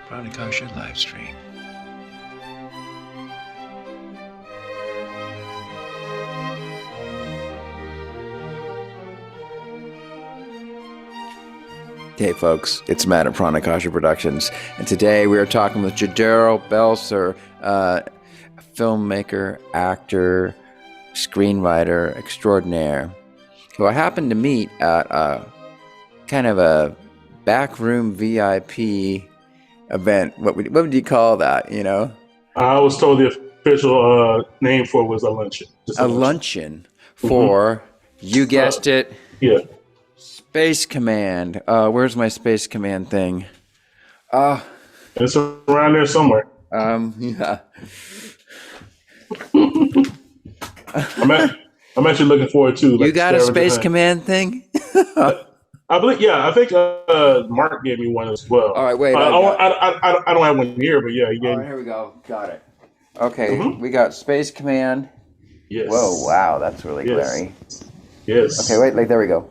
Pranakasha live stream. Hey folks, it's Matt at Pranakasha Productions, and today we are talking with Jadarrel Belser, filmmaker, actor, screenwriter extraordinaire, who I happened to meet at a kind of a backroom VIP event. What would you call that? You know, I was told the official name for it was a luncheon. Just a luncheon for you guessed it. Yeah. Space Command. Where's my Space Command thing? It's around there somewhere. Yeah. I'm actually looking forward to. You got a Space Command thing? I believe. Yeah, I think Mark gave me one as well. All right, wait. I don't have one here, but yeah, he gave. All right, here we go. Got it. Okay, we got Space Command. Yes. Whoa! Wow, that's really glary. Yes. Okay, wait. Like there we go.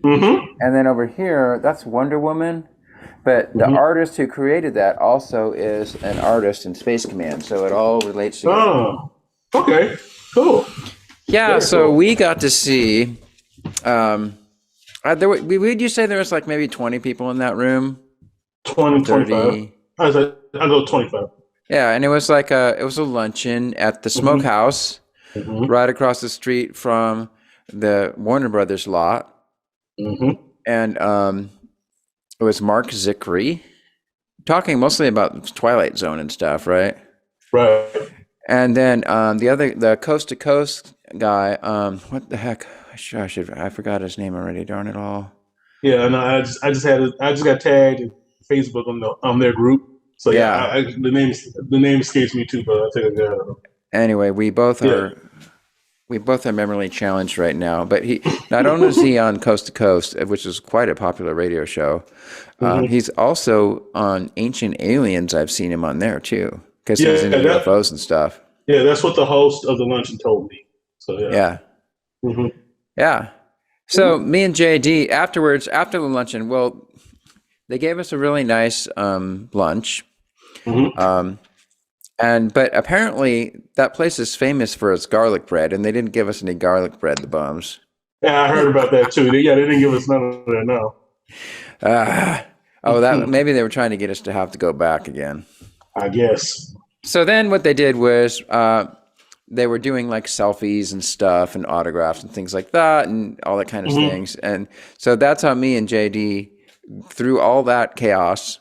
And then over here, that's Wonder Woman. But the artist who created that also is an artist in Space Command, so it all relates together. Oh, okay, cool. Yeah, very so cool. we got to see. Would you say there was like maybe 20 people in that room? 20, 30. 25. I go 25. Yeah, and it was like a luncheon at the Smokehouse, right across the street from the Warner Brothers lot. And it was Mark Zickery talking mostly about Twilight Zone and stuff, right? Right. And then the Coast to Coast guy, what the heck? I forgot his name already. Darn it all. Yeah, and I just got tagged in Facebook on their group. So yeah, the name escapes me too, but I think I got it. Anyway, we both are memorily challenged right now. But he not only is he on Coast to Coast, which is quite a popular radio show, he's also on Ancient Aliens. I've seen him on there too, because he's into UFOs and stuff. Yeah, that's what the host of the luncheon told me. So yeah. Yeah. So me and JD afterwards, after the luncheon, well, they gave us a really nice lunch. But apparently that place is famous for its garlic bread, and they didn't give us any garlic bread, the bums. Yeah, I heard about that too. They didn't give us none of that, no. Maybe they were trying to get us to have to go back again. I guess. So then what they did was they were doing like selfies and stuff and autographs and things like that and all that kind of things. And so that's how me and JD, through all that chaos,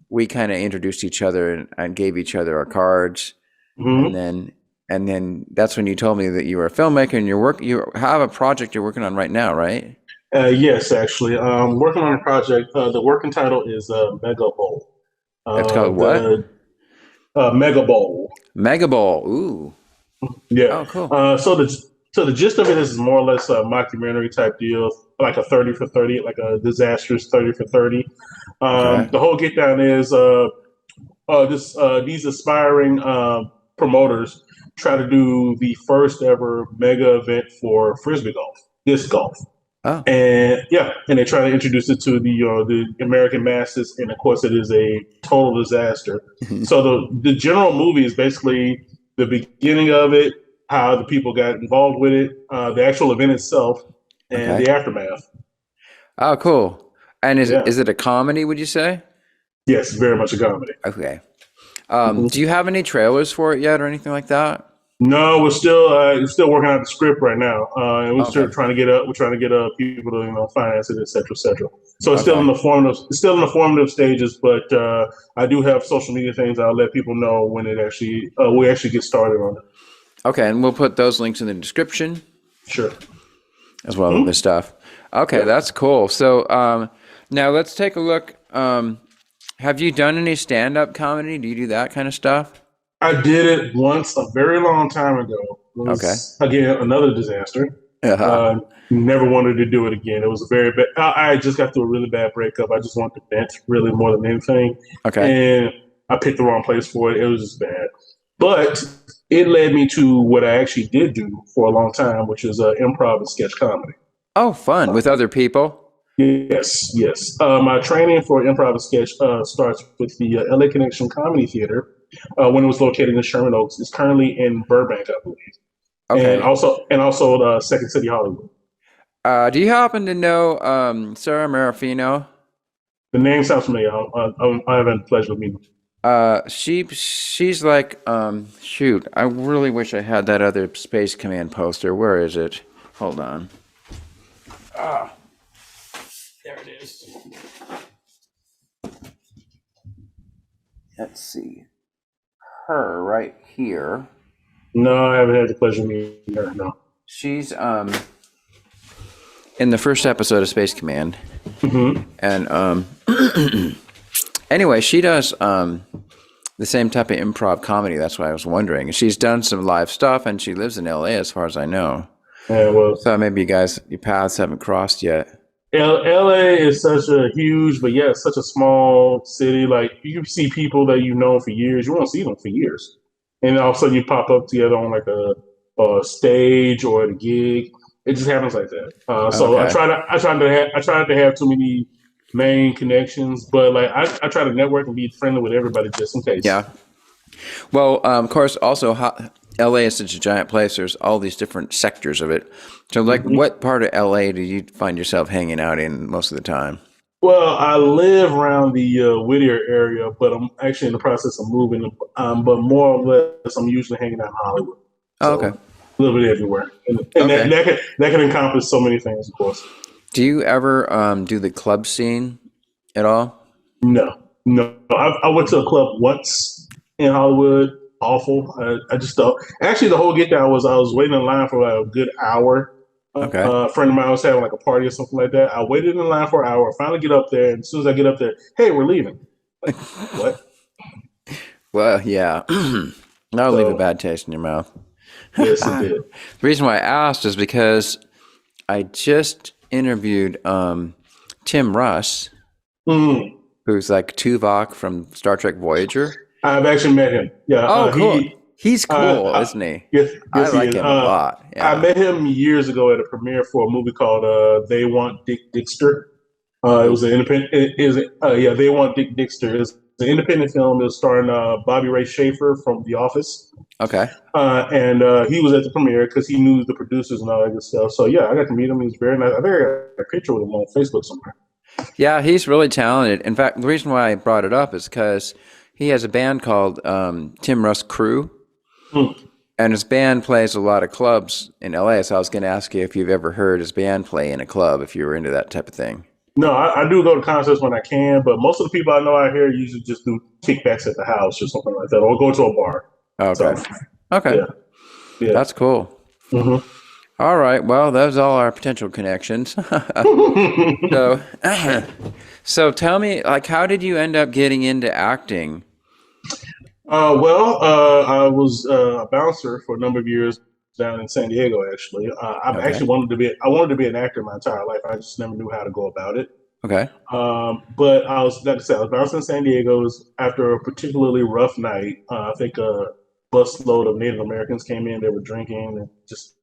we kind of introduced each other and gave each other our cards. And then that's when you told me that you were a filmmaker and you have a project you're working on right now, right? Yes, actually. Working on a project. The working title is Mega Bowl. It's called what? Mega Bowl. Mega Bowl. Ooh. Yeah. Oh, cool. So the gist of it is more or less a mockumentary type deal, like a 30 for 30, like a disastrous 30 for 30. The whole get down is these aspiring promoters try to do the first ever mega event for frisbee golf, disc golf. Oh. And they try to introduce it to the American masses, and of course it is a total disaster. So the general movie is basically the beginning of it, how the people got involved with it, the actual event itself, and the aftermath. Oh, cool. And is it a comedy, would you say? Yes, very much a comedy. Okay. Do you have any trailers for it yet or anything like that? No, we're still working out the script right now, and we're trying to get people to finance it, et cetera, et cetera. So it's still in the formative stages, but I do have social media things I'll let people know when it actually we actually get started on it. Okay, and we'll put those links in the description. Sure. As well as this stuff. Okay, that's cool. So now let's take a look. Have you done any stand-up comedy? Do you do that kind of stuff? I did it once a very long time ago. It was, again, another disaster. Never wanted to do it again. It was a very bad. I just got through a really bad breakup. I just wanted to vent, really, more than anything. Okay. And I picked the wrong place for it. It was just bad. But it led me to what I actually did do for a long time, which is improv and sketch comedy. Oh, fun. With other people? Yes, yes. My training for improv and sketch starts with the LA Connection Comedy Theater when it was located in Sherman Oaks. It's currently in Burbank, I believe, Okay. and also Second City Hollywood. Do you happen to know Sarah Marafino? The name sounds familiar. I haven't the pleasure of meeting. She's like shoot, I really wish I had that other Space Command poster. Where is it? Hold on. Ah, there it is. Let's see. Her right here. No, I haven't had the pleasure of meeting her. No. She's in the first episode of Space Command. Mm-hmm. And anyway, she does the same type of improv comedy. That's why I was wondering. She's done some live stuff, and she lives in LA, as far as I know. Yeah, well, So maybe your paths haven't crossed yet. LA is such a huge, but yet such a small city. Like you see people that you've known for years, you won't see them for years, and all of a sudden you pop up together on like a stage or at a gig. It just happens like that. So Okay. I try not to have too many main connections, but like I try to network and be friendly with everybody just in case. Yeah. Well, of course, also LA is such a giant place. There's all these different sectors of it. So, like, what part of LA do you find yourself hanging out in most of the time? Well, I live around the Whittier area, but I'm actually in the process of moving. But more or less, I'm usually hanging out in Hollywood. Oh, So okay. a little bit everywhere, and Okay. that can encompass so many things, of course. Do you ever do the club scene at all? No, no. I went to a club once in Hollywood. Awful. I just thought. Actually, the whole get down was I was waiting in line for like a good hour. Okay. A friend of mine was having like a party or something like that. I waited in line for an hour. Finally, get up there, and as soon as I get up there, hey, we're leaving. Like what? Well, yeah. That'll leave a So bad taste in your mouth. yes, it did. The reason why I asked is because I just interviewed Tim Russ, Mm. who's like Tuvok from Star Trek Voyager. I've actually met him. Yeah, Oh, cool. He's cool, isn't he? yes, I yes, he like is. him a lot. I Yeah. met him years ago at a premiere for a movie called "They Want Dick Dixter." It was an independent. Yeah, "They Want Dick Dixter." It's an independent film. It was starring Bobby Ray Schaefer from The Office, Okay. and he was at the premiere because he knew the producers and all that good stuff. So yeah, I got to meet him. He was very nice. I think I got a picture with him on Facebook somewhere. Yeah, he's really talented. In fact, the reason why I brought it up is because he has a band called Tim Russ Crew, Hmm. and his band plays a lot of clubs in LA. So I was going to ask you if you've ever heard his band play in a club, if you were into that type of thing. No, I do go to concerts when I can, but most of the people I know out here usually just do kickbacks at the house or something like that, or go to a bar. Okay. So Okay. yeah, yeah. That's cool. hmm All right. Well, those are all our potential connections. So, so tell me, like, how did you end up getting into acting? I was a bouncer for a number of years down in San Diego. Actually, Okay. I wanted to be an actor my entire life. I just never knew how to go about it. Okay. But like I said, I was bouncing in San Diego. It was after a particularly rough night. I think a busload of Native Americans came in. They were drinking and just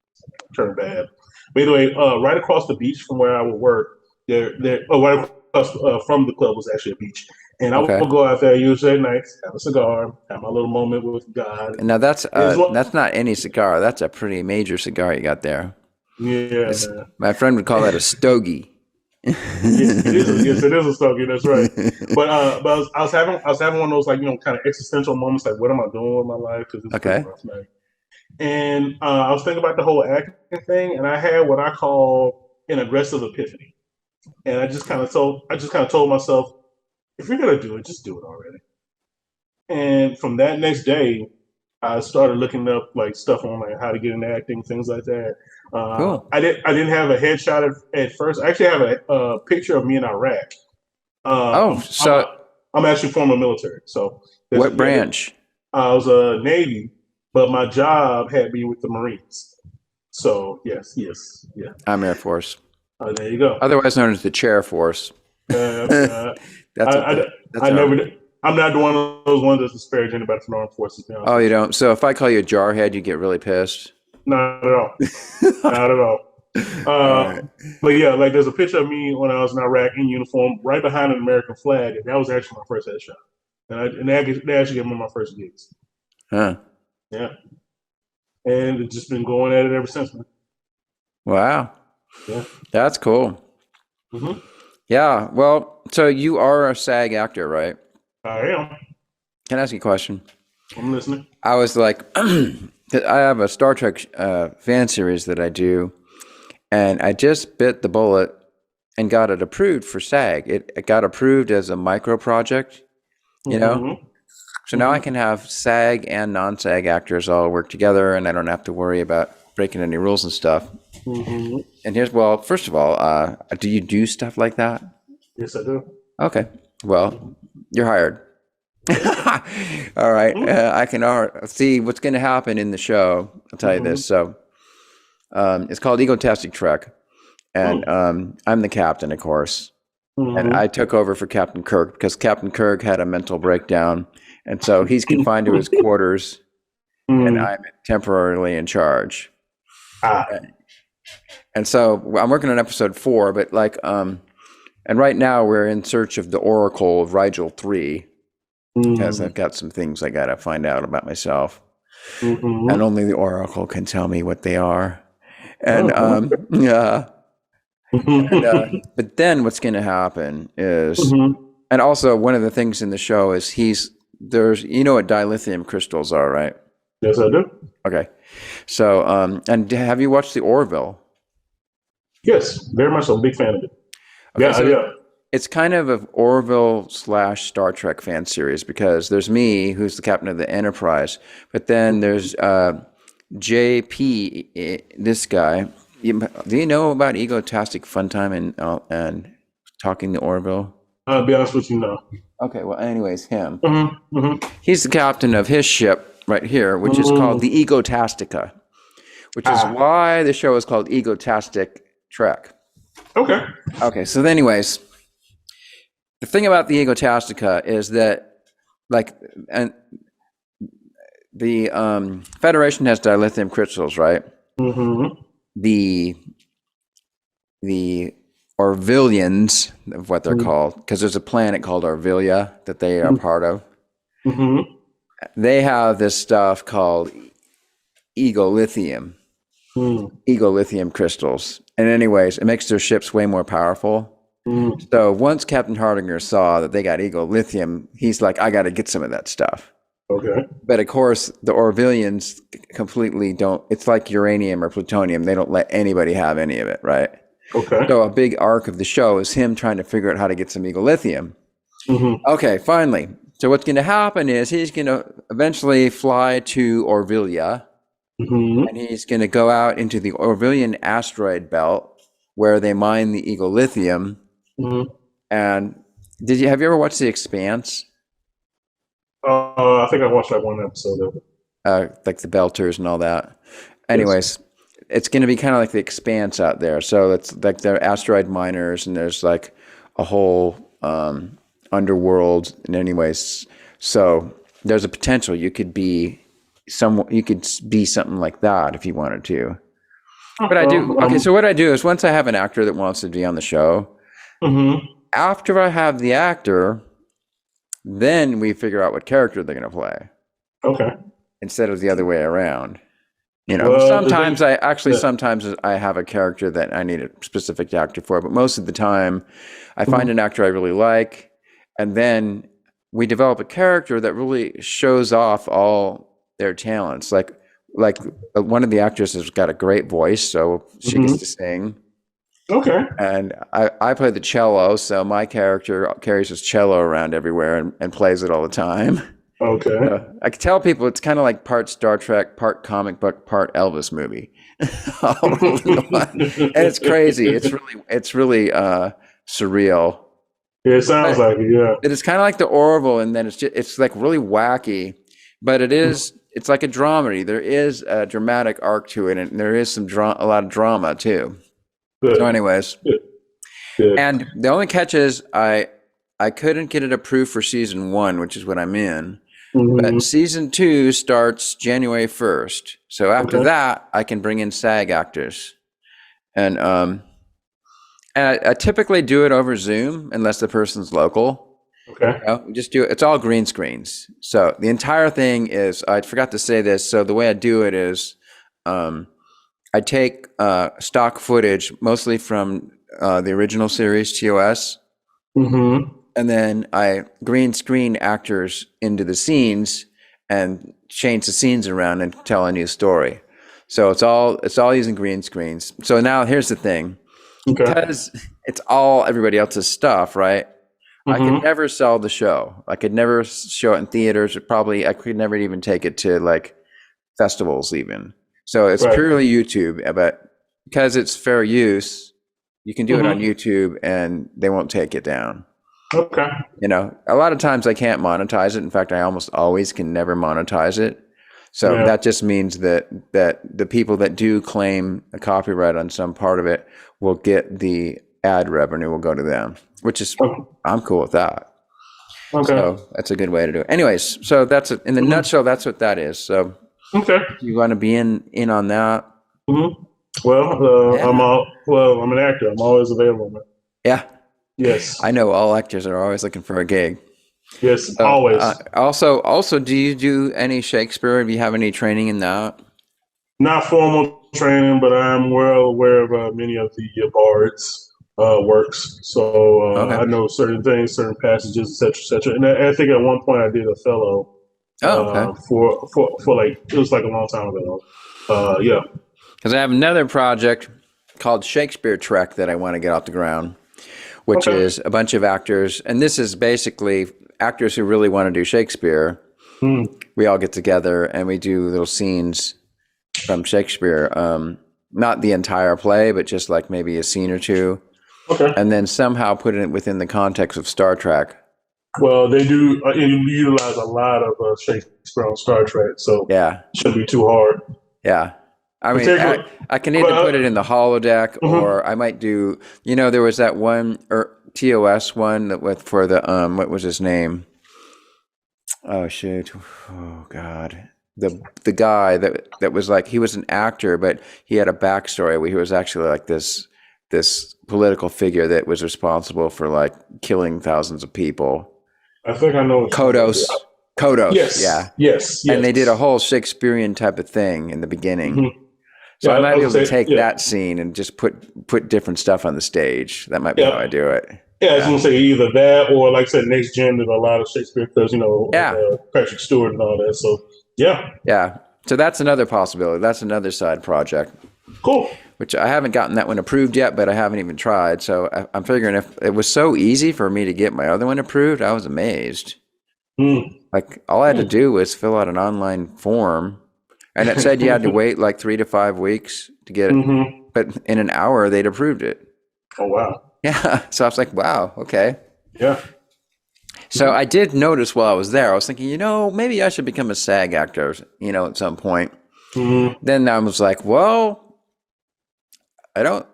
turned bad. But anyway, right across the beach from where I would work, right across from the club was actually a beach. And I Okay. would go out there usually at night, have a cigar, have my little moment with God. And now that's not any cigar. That's a pretty major cigar you got there. Yeah, It's, man. my friend would call that a stogie. Yes, it is a stogie. That's right. But I was having one of those like kind of existential moments, like what am I doing with my life? Because it's a pretty Okay. rough night. And I was thinking about the whole acting thing, and I had what I call an aggressive epiphany. And I just kind of told myself, if you're gonna do it, just do it already. And from that next day, I started looking up like stuff on like how to get into acting, things like that. Cool. I didn't have a headshot at first. I actually have a picture of me in Iraq. Uh, Oh, I'm I'm, so a, I'm actually former military, so what yeah. branch? I was a Navy, but my job had me with the Marines. So yes, yes, yeah. I'm Air Force, There you go. otherwise known as the Chair Force. Uh, That's what I, that's I our. never. I'm not the one of those ones that disparage anybody from the armed forces. To be honest Oh, with you don't. So if I call you a jarhead, you get really pissed. you. Not at all. Not at all. All Uh, right. but yeah, like there's a picture of me when I was in Iraq in uniform, right behind an American flag, and that was actually my first headshot. And they actually gave me my first gigs. Huh. Yeah, and it's just been going at it ever since, man. Wow. Yeah. That's cool. Hmm. Yeah. Well, so you are a SAG actor, right? I am. Can I ask you a question? I'm listening. I was like, I have a Star Trek fan series that I do, and I just bit the bullet and got it approved for SAG. It got approved as a micro project, you know? Hmm. So now I Hmm. can have SAG and non-SAG actors all work together, and I don't have to worry about breaking any rules and stuff. Hmm. And here's, well, first of all, do you do stuff like that? Yes, I do. Okay. Well, you're hired. All right. I can see what's going to happen in the show. I'll tell you Hmm. this. So it's called Egotastic Trek, and I'm the captain, of course. And Hmm. I took over for Captain Kirk because Captain Kirk had a mental breakdown, and so he's confined to his quarters, and Hmm. I'm temporarily in charge. Ah. And so I'm working on episode 4, but and right now we're in search of the Oracle of Rigel 3 because Hmm. I've got some things I got to find out about myself, and Hmm. only the Oracle can tell me what they are. And Oh. yeah, and Hmm. but then what's going to happen is, and also one of the things in the show is there's you know what dilithium crystals are, right? Yes, I do. Okay, so and have you watched the Orville? Yes, very much so. Big fan of it. Okay, Yeah, so yeah. it's kind of an Orville slash Star Trek fan series because there's me, who's the captain of the Enterprise, but then there's JP, this guy. Do you know about Egotastic Funtime and Talking the Orville? I'll be honest with you now. Okay, well, anyways, him. Hmm. Hmm. He's the captain of his ship right here, which is called the Egotastica, which is Ah. why the show is called Egotastic Trek. Okay. Okay, so anyways, the thing about the Egotastica is that, like, and the Federation has dilithium crystals, right? Hmm. The the Orvillians, of what they're called, because there's a planet called Orvillia that they are part of. Hmm. They have this stuff called egolithium, egolithium crystals. And anyways, it makes their ships way more powerful. Hmm. So once Captain Hardinger saw that they got egolithium, he's like, I got to get some of that stuff. Okay. But of course, the Orvillians completely don't. It's like uranium or plutonium. They don't let anybody have any of it, right? Okay. So a big arc of the show is him trying to figure out how to get some egolithium. Hmm. Okay, finally. So what's going to happen is he's going to eventually fly to Orvillia, Hmm. and he's going to go out into the Orvillian asteroid belt where they mine the egolithium. Hmm. And have you ever watched The Expanse? I think I watched like one episode of it. Like the Belters and all that. Yes. Anyways, it's going to be kind of like The Expanse out there. So it's like they're asteroid miners, and there's like a whole underworld. And anyways, so there's a potential you could be something like that if you wanted to. But I do. Okay, so what I do is once I have an actor that wants to be on the show, hmm after I have the actor, then we figure out what character they're going to play Okay. instead of the other way around. Well, the thing, yeah. Sometimes I have a character that I need a specific actor for, but most of the time I find an actor I really like, and then we develop a character that really shows off all their talents. Like one of the actresses has got a great voice, so she gets to sing. Okay. And I play the cello, so my character carries his cello around everywhere and plays it all the time. Okay. I can tell people it's kind of like part Star Trek, part comic book, part Elvis movie, all rolled into one. And it's crazy. It's really surreal. Yeah, it sounds But like it. Yeah. it is kind of like the Orville, and then it's like really wacky, but it's like a dramedy. There is a dramatic arc to it, and there is a lot of drama too. So, Good. anyways, Good. Good. and the only catch is I couldn't get it approved for season 1, which is what I'm in. But season 2 starts January 1st. So after Okay. that, I can bring in SAG actors. And I typically do it over Zoom unless the person's local. Okay. You know, we just do it. It's all green screens. So the entire thing is, I forgot to say this. So the way I do it is, I take stock footage, mostly from the original series TOS, Mm-hmm. and then I green screen actors into the scenes and change the scenes around and tell a new story. So it's all using green screens. So now here's the thing, Okay. because it's all everybody else's stuff, right? I could Mm-hmm. never sell the show. I could never show it in theaters. Or probably I could never even take it to like festivals even. So it's Right. purely YouTube, but because it's fair use, you can do it on Mm-hmm. YouTube and they won't take it down. Okay. You know, a lot of times I can't monetize it. In fact, I almost always can never monetize it. So Yeah. that just means that the people that do claim a copyright on some part of it will get the ad revenue will go to them, which is Okay. I'm cool with that. Okay. So that's a good way to do it. Anyways, so that's it. In the nutshell, that's what that is. So Okay. you want to be in on that? Mm-hmm. Well, Yeah. I'm an actor. I'm always available, man. Yeah. Yes. I know all actors are always looking for a gig. Yes. So, Always. also, do you do any Shakespeare? Do you have any training in that? Not formal training, but I'm well aware of many of the bards' works. So Okay. I know certain things, certain passages, etc., etc. And I think at one point I did a fellow Oh, okay. for like it was like a long time ago. Yeah. Because I have another project called Shakespeare Trek that I want to get off the ground, which Okay. is a bunch of actors, and this is basically actors who really want to do Shakespeare. Hmm. We all get together and we do little scenes from Shakespeare. Not the entire play, but just like maybe a scene or two, Okay. and then somehow put it within the context of Star Trek. Well, they do utilize a lot of Shakespeare on Star Trek, so Yeah, it shouldn't be too hard. yeah. I mean, Particularly, I can either put it but in the holodeck, mhm. or I might do. You know, there was that one or TOS one that with for the what was his name? Oh shoot! Oh God! The guy that was like he was an actor, but he had a backstory where he was actually like this political figure that was responsible for like killing thousands of people. I think I know what you're talking Kodos, about. Kodos, Yes, yeah. yes, And they did a yes. whole Shakespearean type of thing in the beginning. Hmm. So Yeah, I I might be would able to say, take yeah, that scene and just put different stuff on the stage. That might be how yeah, I do it. yeah. I was Yeah. gonna say either that or, like I said, next gen did a lot of Shakespeare because Yeah. Patrick Stewart and all that. So yeah, Yeah. So that's another possibility. That's another side project, cool. which I haven't gotten that one approved yet, but I haven't even tried. So I'm figuring if it was so easy for me to get my other one approved, I was amazed. Mm. Like all I had to Mm. do was fill out an online form, and it said you had to wait like 3 to 5 weeks to get it. Hmm. But in an hour, they'd approved it. Oh wow. Yeah. So I was like, wow, okay. Yeah. So I did notice while I was there, I was thinking, maybe I should become a SAG actor, at some point. Hmm. Then I was like, well, I don't.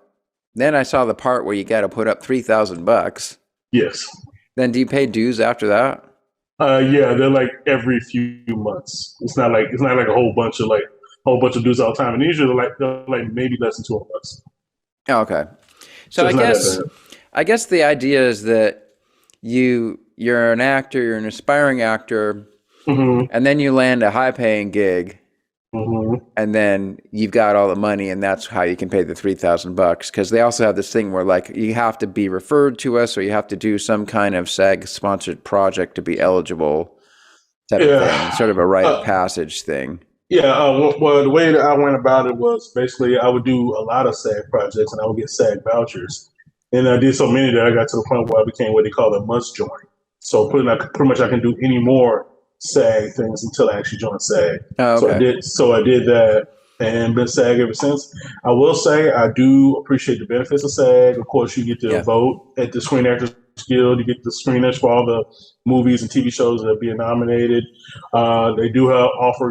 Then I saw the part where you got to put up $3,000. Yes. Then do you pay dues after that? Yeah, they're like every few months. It's not like a whole bunch of dudes all the time. And usually they're like maybe less than 2 months. Oh, okay. So So I it's not guess that I guess the idea is that you're an actor, you're an aspiring actor, bad. Hmm. and then you land a high paying gig, Hmm. and then you've got all the money, and that's how you can pay the $3,000. Because they also have this thing where like you have to be referred to us, or you have to do some kind of SAG sponsored project to be eligible, type of thing. Yeah. Sort of a rite of Uh, passage thing. yeah. Well, the way that I went about it was basically I would do a lot of SAG projects and I would get SAG vouchers. And I did so many that I got to the point where I became what they call a must join. So pretty much I can do any more SAG things until I actually join SAG. Oh, So I okay. did. So I did that and been SAG ever since. I will say I do appreciate the benefits of SAG. Of course, you get to Yeah. vote at the Screen Actors Guild. You get the screeners for all the movies and TV shows that are being nominated. They do offer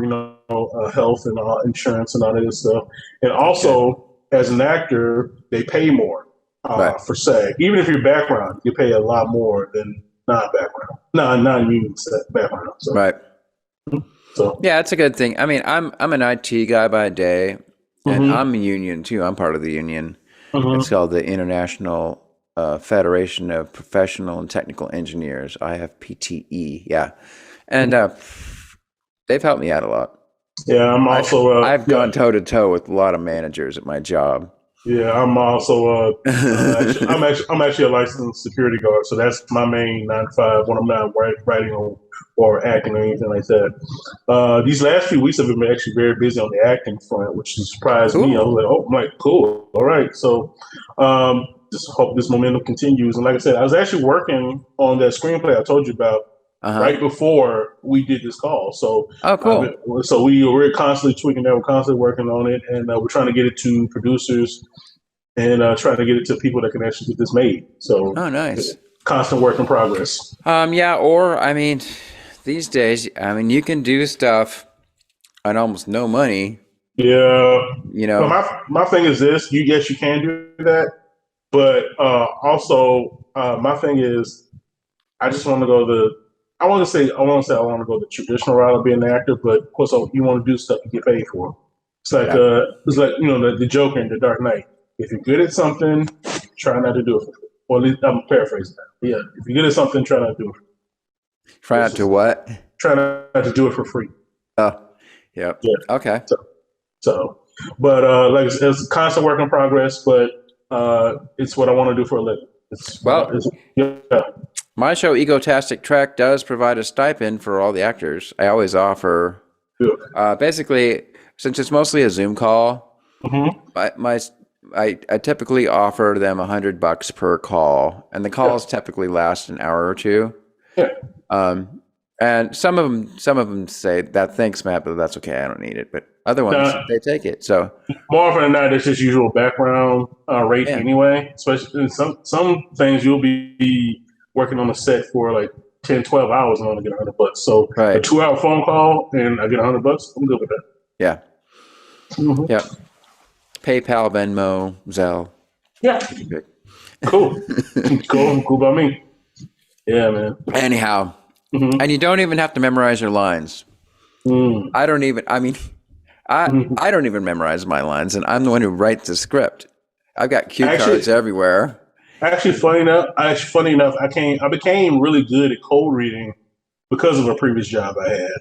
health and insurance and all that stuff. And Okay. also, as an actor, they pay more Right. for SAG. Even if you're background, you pay a lot more than non-background, non-union background. So, Right. so. Yeah, it's a good thing. I mean, I'm an IT guy by day, and Hmm. I'm a union too. I'm part of the union. It's called the International Federation of Professional and Technical Engineers, IFPTE. Yeah, and they've helped me out a lot. Yeah, I'm also. I've gone toe to toe with a lot of managers at my job. Yeah, I'm also. I'm actually a licensed security guard, so that's my main 9 to 5 when I'm not writing or acting or anything like that. These last few weeks have been actually very busy on the acting front, which surprised me. I was like, oh, I'm like, cool, all right. So, just hope this momentum continues. And like I said, I was actually working on that screenplay I told you about right before we did this call. So, cool. So we're constantly tweaking that. We're constantly working on it, and we're trying to get it to producers and trying to get it to people that can actually get this made. So, nice. Constant work in progress. Yeah, or I mean, these days, I mean, you can do stuff on almost no money. Yeah, But my thing is this: yes, you can do that, but also my thing is, I just want to go I want to go the traditional route of being an actor, but of course, you want to do stuff you get paid for. It's like the Joker in The Dark Knight. If you're good at something, try not to do it for free. Or at least I'm paraphrasing that. Yeah, if you're good at something, try not to do it. Try not to what? Try not to do it for free. Oh, yep. Yeah. Okay. But like it's a constant work in progress. But it's what I want to do for a living. My show, Egotastic Trek, does provide a stipend for all the actors. I always offer, basically, since it's mostly a Zoom call, I typically offer them $100 per call, and the calls typically last an hour or two. Yeah. And some of them say that, thanks, Matt, but that's okay. I don't need it. But other ones, they take it. So more often than not, it's just usual background rate anyway. Especially in some things, you'll be working on a set for like 10, 12 hours and only get $100. So a 2-hour phone call and I get $100. I'm good with that. Yeah. Mm-hmm. Yeah. PayPal, Venmo, Zelle. Yeah. Cool. Cool by me. Yeah, man. Anyhow, and you don't even have to memorize your lines. I don't even memorize my lines, and I'm the one who writes the script. I've got cue cards everywhere. Funny enough, I became really good at cold reading because of a previous job I had.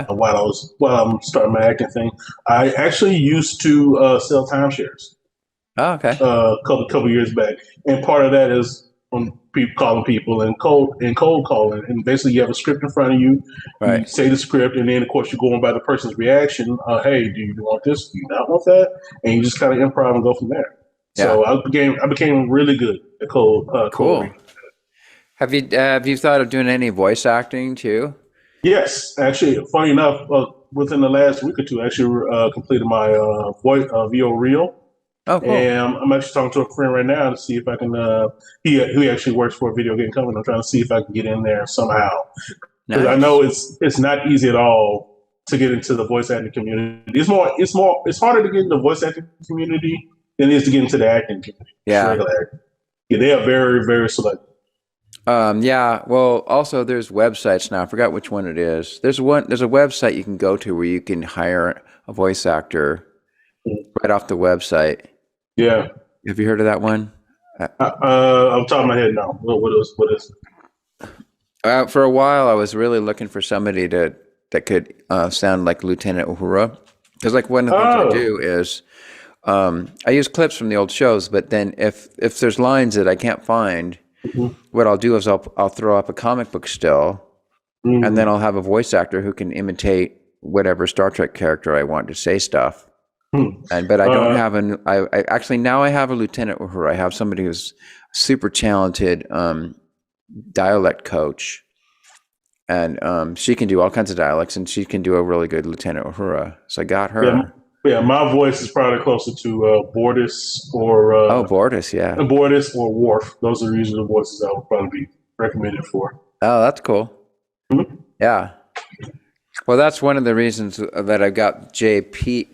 While I'm starting my acting thing, I actually used to sell timeshares. Oh, okay. A couple years back, and part of that is calling people and cold calling, and basically you have a script in front of you. Right. You say the script, and then of course you're going by the person's reaction. Hey, do you want this? Do you not want that? And you just kind of improv and go from there. Yeah. So I became really good at cold. Cool. Reading. Have you thought of doing any voice acting too? Yes, actually. Funny enough, within the last week or two, I actually completed my VO reel. Oh, cool. And I'm actually talking to a friend right now to see if I can. He actually works for a video game company. I'm trying to see if I can get in there somehow. Because I know it's not easy at all to get into the voice acting community. It's harder to get into the voice acting community than it is to get into the acting community. Yeah, they are very, very selective. Yeah. Well, also there's websites now. I forgot which one it is. There's a website you can go to where you can hire a voice actor right off the website. Yeah. Have you heard of that one? I'm top of my head now. What is it? For a while, I was really looking for somebody that could sound like Lieutenant Uhura. Because like one of the things I do is I use clips from the old shows, but then if there's lines that I can't find, what I'll do is I'll throw up a comic book still, and then I'll have a voice actor who can imitate whatever Star Trek character I want to say stuff. But I don't have I actually now I have a Lieutenant Uhura. I have somebody who's super talented dialect coach, and she can do all kinds of dialects, and she can do a really good Lieutenant Uhura. So I got her. Yeah, my voice is probably closer to Bortus or Bortus, yeah, Bortus or Worf. Those are usually the voices I would probably be recommended for. Oh, that's cool. Mm-hmm. Yeah. Well, that's one of the reasons that I got JP.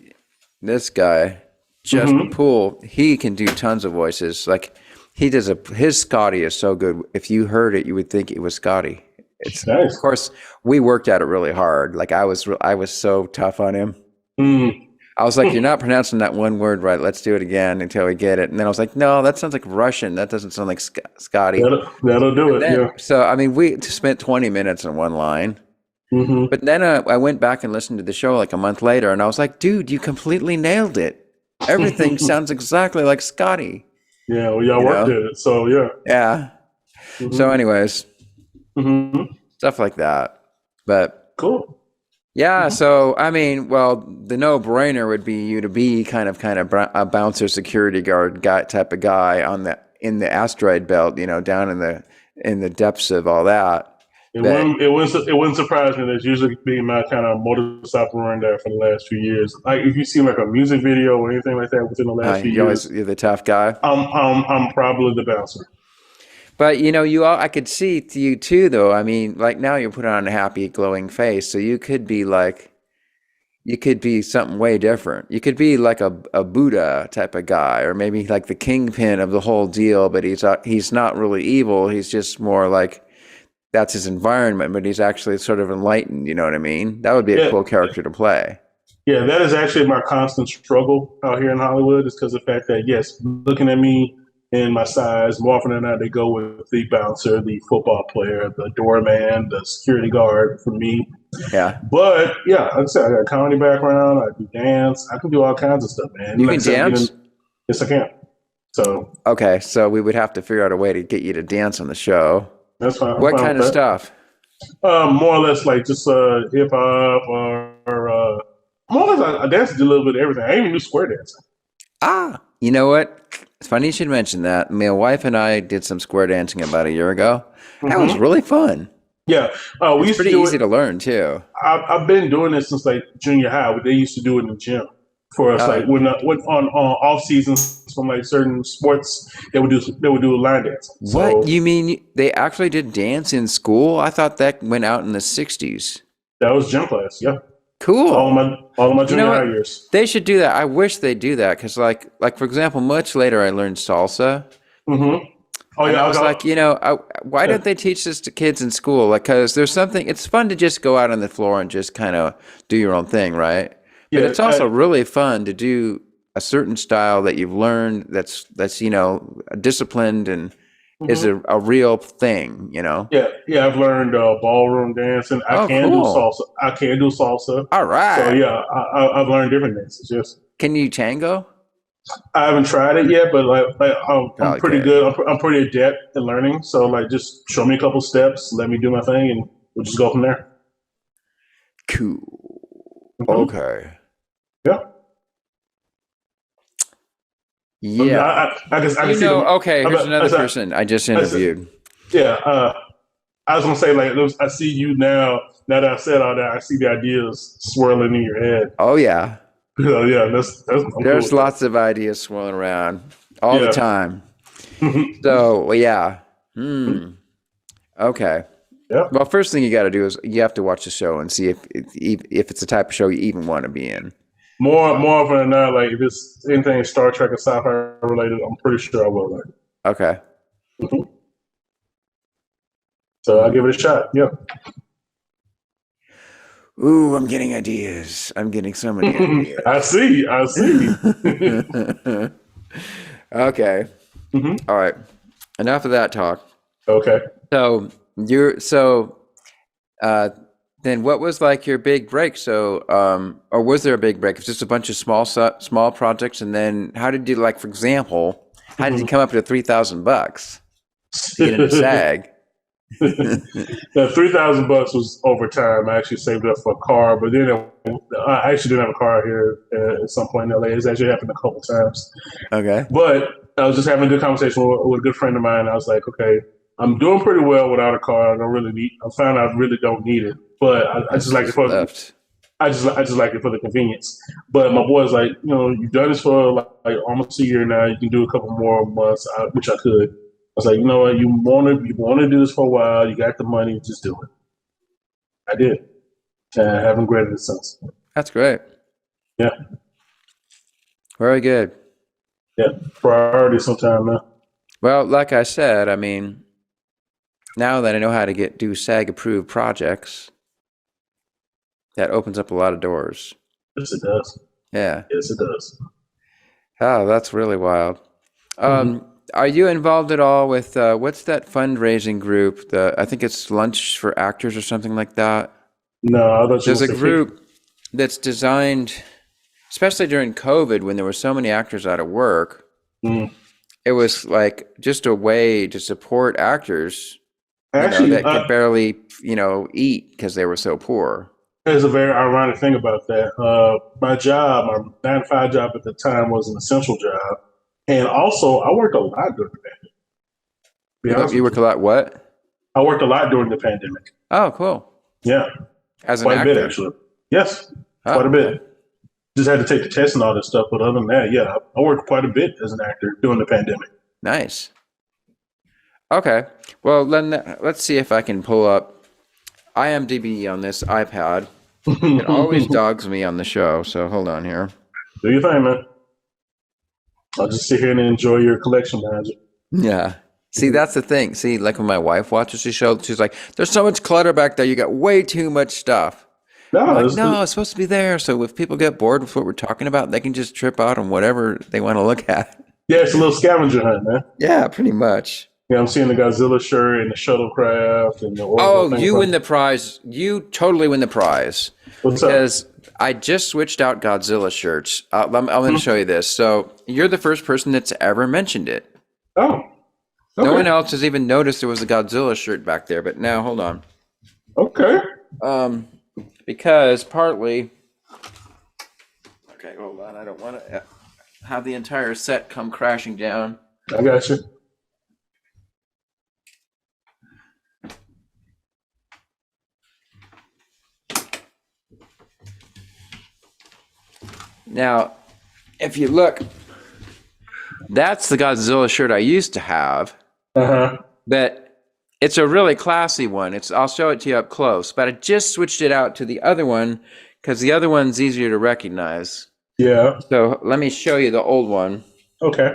This guy, Justin Poole, he can do tons of voices. Like he does his Scotty is so good. If you heard it, you would think it was Scotty. It's nice. Of course, we worked at it really hard. Like I was so tough on him. I was like, you're not pronouncing that one word right. Let's do it again until we get it. And then I was like, no, that sounds like Russian. That doesn't sound like Scotty. That'll do And it. then, Yeah. so, I mean, we spent 20 minutes on one line. Hmm. But then I went back and listened to the show like a month later, and I was like, dude, you completely nailed it. Everything sounds exactly like Scotty, Yeah. Well, y'all you worked know? at it. So yeah. Yeah. So, Hmm. anyways, Hmm. stuff like that. But Cool. yeah, Hmm. so I mean, well, the no-brainer would be you to be kind of a bouncer security guard guy type of guy on the in the asteroid belt, down in the depths of all that. But It wouldn't surprise me. That's usually been my kind of modus operandi for the last few years. Like if you see like a music video or anything like that within the last few years, you're the tough guy. I'm probably the bouncer. But I could see you too, though. I mean, like now you're putting on a happy, glowing face, so you could be something way different. You could be like a Buddha type of guy, or maybe like the kingpin of the whole deal. But he's not really evil. He's just more like that's his environment, but he's actually sort of enlightened. You know what I mean? That would be a Yeah, cool character to play. yeah, that is actually my constant struggle out here in Hollywood. Is because of the fact that yes, looking at me and my size, more often than not, they go with the bouncer, the football player, the doorman, the security guard for me. Yeah, But yeah, like I said, I got a comedy background. I do dance. I can do all kinds of stuff, man. you Like I can said, I'm getting dance. yes, I can. So Okay, so we would have to figure out a way to get you to dance on the show. that's fine. I'm What fine with kind of that. stuff? More or less like just hip hop or more or less I dance a little bit of everything. I even do square dancing. Ah, you know what? It's funny you should mention that. My wife and I did some square dancing about a year ago. That was Hmm. really fun. Yeah, we It's used to pretty do it. easy to learn too. I've been doing this since like junior high. They used to do it in the gym for us, like Oh, when on off seasons from like certain sports, they would do line dancing. what? So You mean they actually did dance in school? I thought that went out in the 60s. that was gym class. Yeah, Cool. all of my You know junior high what? years. They should do that. I wish they do that because like for example, much later I learned salsa. Hmm. Oh And yeah, I I was got like, why yeah. don't they teach this to kids in school? Like, because there's something, it's fun to just go out on the floor and just kind of do your own thing, right? But Yeah. it's also really fun to do a certain style that you've learned that's disciplined and is Mhm. a real thing. Yeah, yeah, I've learned ballroom dancing. I Oh, can do cool. salsa. I can do salsa. All So right. yeah, I've learned different dances. Yes, Can you tango? I haven't tried it yet, but like I'm Probably pretty could. good. I'm pretty adept at learning. So like, just show me a couple steps, let me do my thing, and we'll just go from there. Cool. Hmm. Okay. Yeah. Yeah. I can see them. Okay, here's I, another said, person I just I said, interviewed. yeah. I was gonna say like I see you now. Now that I said all that, I see the ideas swirling in your head. Oh, yeah. So, yeah, I'm cool There's with that. lots of ideas swirling around all the Yeah. time. So, well, yeah. Hmm. Okay. Yeah. Well, first thing you got to do is you have to watch the show and see if it's the type of show you even want to be in. More often than not, like if it's anything Star Trek or sci-fi related, I'm pretty sure I will like. Okay. Mhm. So I'll Hmm. give it a shot. Yeah. Ooh, I'm getting ideas. I'm getting so many I ideas. see. I see. Okay. Hmm. All right. Enough of that talk. Okay. So you're so uh then what was like your big break? So or was there a big break? It's just a bunch of small projects, and then how did you like, for example, how did you come up to $3,000 to get into SAG? The $3,000 was over time. I actually saved up for a car, but then I actually didn't have a car here at some point in LA. It's actually happened a couple times. Okay. But I was just having a good conversation with a good friend of mine. I was like, okay, I'm doing pretty well without a car. I don't really need. I found I really don't need it, but I just That's like it just for. left. I just like it for the convenience. But my boy's like, you've done this for like almost a year now. You can do a couple more months, which I could. I was like, you know what? You want to do this for a while. You got the money. Just do it. I did. And I haven't regretted it since. That's great. Yeah, Very good. yeah. Priority sometime now. Well, like I said, I mean, now that I know how to do SAG approved projects, that opens up a lot of doors. Yes, it does. Yeah. Yes, it does. Oh, that's really wild. Hmm. Are you involved at all with what's that fundraising group? I think it's Lunch for Actors or something like that. No, I thought you were There's a going to say kick. group that's designed, especially during COVID when there were so many actors out of work. Mm. It was like just a way to support actors, Actually, that could barely, eat because they were so poor. there's a very ironic thing about that. My job, my 9 to 5 job at the time, was an essential job, and also I worked a lot during the pandemic. To be honest You with work you, a lot. What? I worked a lot during the pandemic. Oh, cool. Yeah, As an quite a bit actor. actually. Yes, quite Oh, a okay. bit. Just had to take the test and all that stuff, but other than that, yeah, I worked quite a bit as an actor during the pandemic. Nice. Okay. Well, then let's see if I can pull up IMDb on this iPad. It always Do dogs me on the show, so hold on here. your thing, man. I'll just sit here and enjoy your collection, magic. Yeah. See, that's the thing. See, like when my wife watches the show, she's like, "There's so much clutter back there. You got way too much stuff." I'm No, like, "No, it's supposed to be there. So if people get bored with what we're talking about, they can just trip out on whatever they want to look at." yeah, it's a little scavenger hunt, man. Yeah, pretty much. Yeah, I'm seeing the Godzilla shirt and the shuttlecraft and the orbital Oh, thing you from. win the prize. You totally win the prize What's up? because I just switched out Godzilla shirts. I'm going to show you this. So you're the first person that's ever mentioned it. Oh, No one okay. else has even noticed there was a Godzilla shirt back there. But now, hold on. Okay. Um, because partly, okay, hold on. I don't want to have the entire set come crashing down. I got you. Now, if you look, that's the Godzilla shirt I used to have, Uh huh. but it's a really classy one. I'll show it to you up close, but I just switched it out to the other one because the other one's easier to recognize. Yeah. So let me show you the old one. Okay.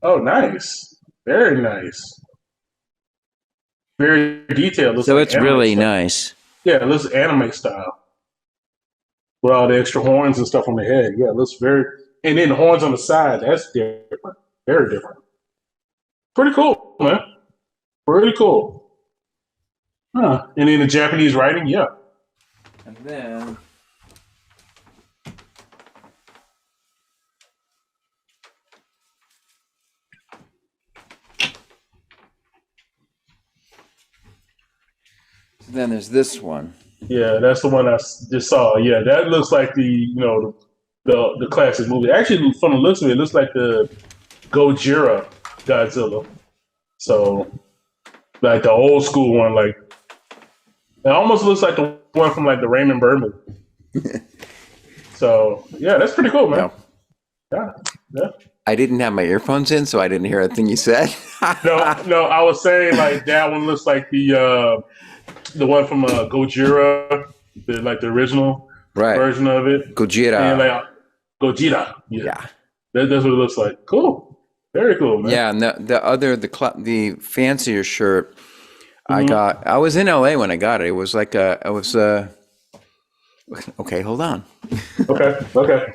Oh, nice. Very nice. Very detailed. Looks So like it's anime really style. nice. Yeah, it looks anime style with all the extra horns and stuff on the head. Yeah, it looks very. And then the horns on the side. That's different. Very different. Pretty cool, man. Pretty cool. Huh. And then the Japanese writing. Yeah. And then there's this one. Yeah, that's the one I just saw. Yeah, that looks like the classic movie. Actually, from the looks of it, it looks like the Gojira Godzilla. So, like the old school one, like it almost looks like the one from like the Raymond Burr movie. So, yeah, that's pretty cool, man. No, Yeah, yeah. I didn't have my earphones in, so I didn't hear a thing you said. No, I was saying like that one looks like the one from Gojira, the original Right. version of it, and Gojira. like Gojira. Yeah, Yeah. that's what it looks like. Cool, very cool, man. Yeah, and the fancier shirt I Mhm. got. I was in LA when I got it. It was like okay, hold on. Okay, okay.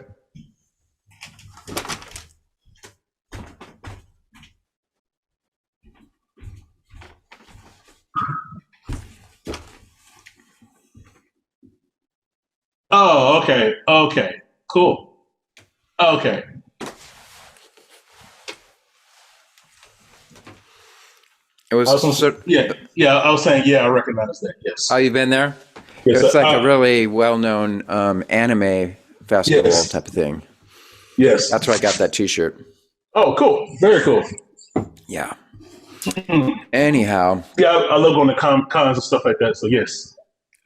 Oh, okay, okay, cool. Okay, It was I was gonna say, yeah. I was saying, yeah, I recognize that. Yes, Oh, you been there? yes, It's like a really well-known anime festival yes, type of thing. yes. That's where I got that T-shirt. Oh, cool, very cool. Yeah. Anyhow, Yeah, I love going to cons and stuff like that. So yes.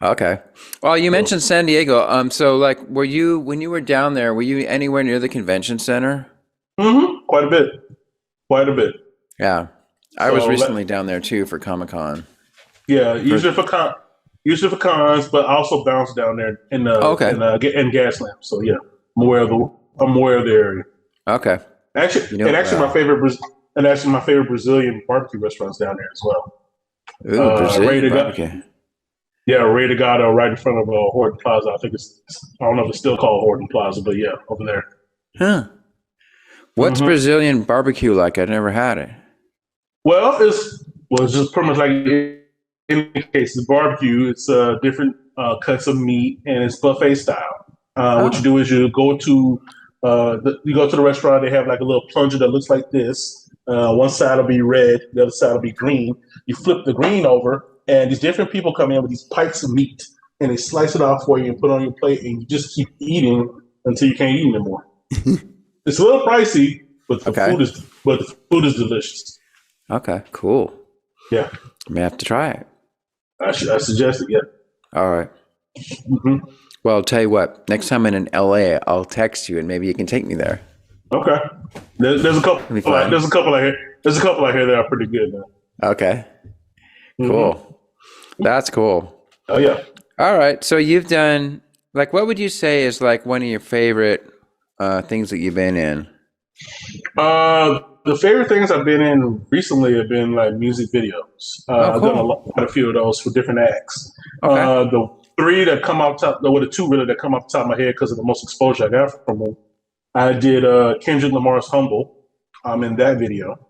okay. Well, you mentioned San Diego. So like, when you were down there, were you anywhere near the convention center? Quite a bit, quite a bit. Yeah. I was So, recently down there too for Comic-Con. yeah, usually for cons, but I also bounce down there in Okay. in Gaslamp. So yeah, I'm aware of I'm aware of the area. Okay. Actually, You know it well. my favorite Brazilian barbecue restaurants down there as well. Ooh, Brazilian Rei barbecue. Rei de Gado, right in front of Horton Plaza. I think I don't know if it's still called Horton Plaza, but yeah, over there. Huh. What's Brazilian barbecue like? I've never had it. Well, it's just pretty much like in case it's barbecue. It's different cuts of meat, and it's buffet style. What you do is you go to the restaurant. They have like a little plunger that looks like this. One side will be red, the other side will be green. You flip the green over, and these different people come in with these pikes of meat, and they slice it off for you and put it on your plate, and you just keep eating until you can't eat anymore. It's a little pricey, but the food is delicious. Okay, cool. Yeah, I may have to try it. I suggest it. Yeah. All right. Mm-hmm. Well, I'll tell you what. Next time I'm in LA, I'll text you, and maybe you can take me there. Okay. There's a couple. There's a couple I hear. There's a couple I hear that are pretty good now. Okay. Cool. That's cool. Oh yeah. All right. So you've done like, what would you say is like one of your favorite things that you've been in? The favorite things I've been in recently have been like music videos. Cool. I've done quite a few of those for different acts. Okay. The three that come off top, the two really that come off the top of my head because of the most exposure I got from them. I did Kendrick Lamar's "Humble." I'm in that video.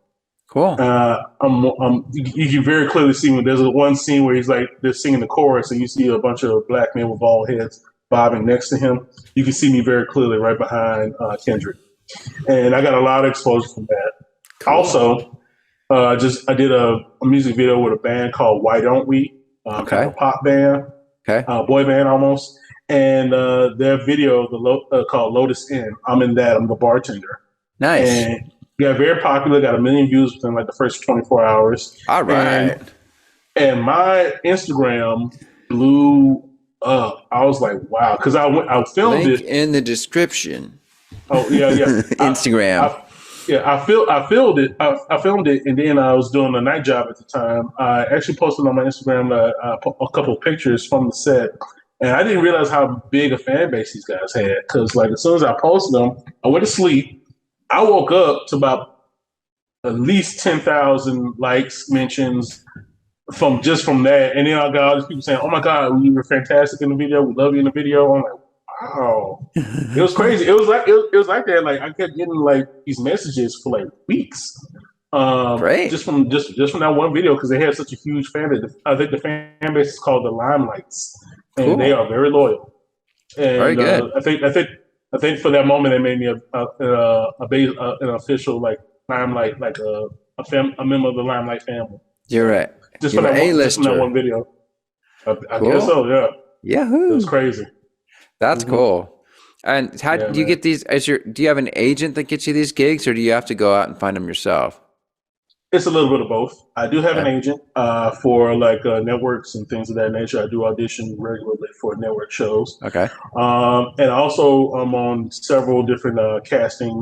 Cool. You can very clearly see when there's one scene where they're singing the chorus, and you see a bunch of black men with bald heads bobbing next to him. You can see me very clearly right behind Kendrick. And I got a lot of exposure from that. Cool. Also, I did a music video with a band called Why Don't We? Kind of a pop band, boy band almost. And their video, called Lotus Inn. I'm in that. I'm the bartender. Nice. And got very popular. Got 1 million views within like the first 24 hours. All right. And my Instagram blew up. I was like, wow, because I filmed Link it in the description. Oh yeah. Instagram. I filmed it. I filmed it, and then I was doing a night job at the time. I actually posted on my Instagram a couple of pictures from the set, and I didn't realize how big a fan base these guys had. Because like as soon as I posted them, I went to sleep. I woke up to about at least 10,000 likes, mentions from that, and then I got all these people saying, "Oh my God, you were fantastic in the video. We love you in the video." I'm like, wow, it was crazy. It was like that. Like I kept getting like these messages for like weeks. Great. Just from that one video because they had such a huge fan base. I think the fan base is called the Limelights, and they are very loyal. And very good. I think for that moment they made me an official like Limelight, like a member of the Limelight family. You're right. Just from that one video. I guess so. Yeah. Yahoo! It was crazy. That's cool. And how do you get these? Do you have an agent that gets you these gigs, or do you have to go out and find them yourself? It's a little bit of both. I do have an agent for like networks and things of that nature. I do audition regularly for network shows. Okay. And also I'm on several different casting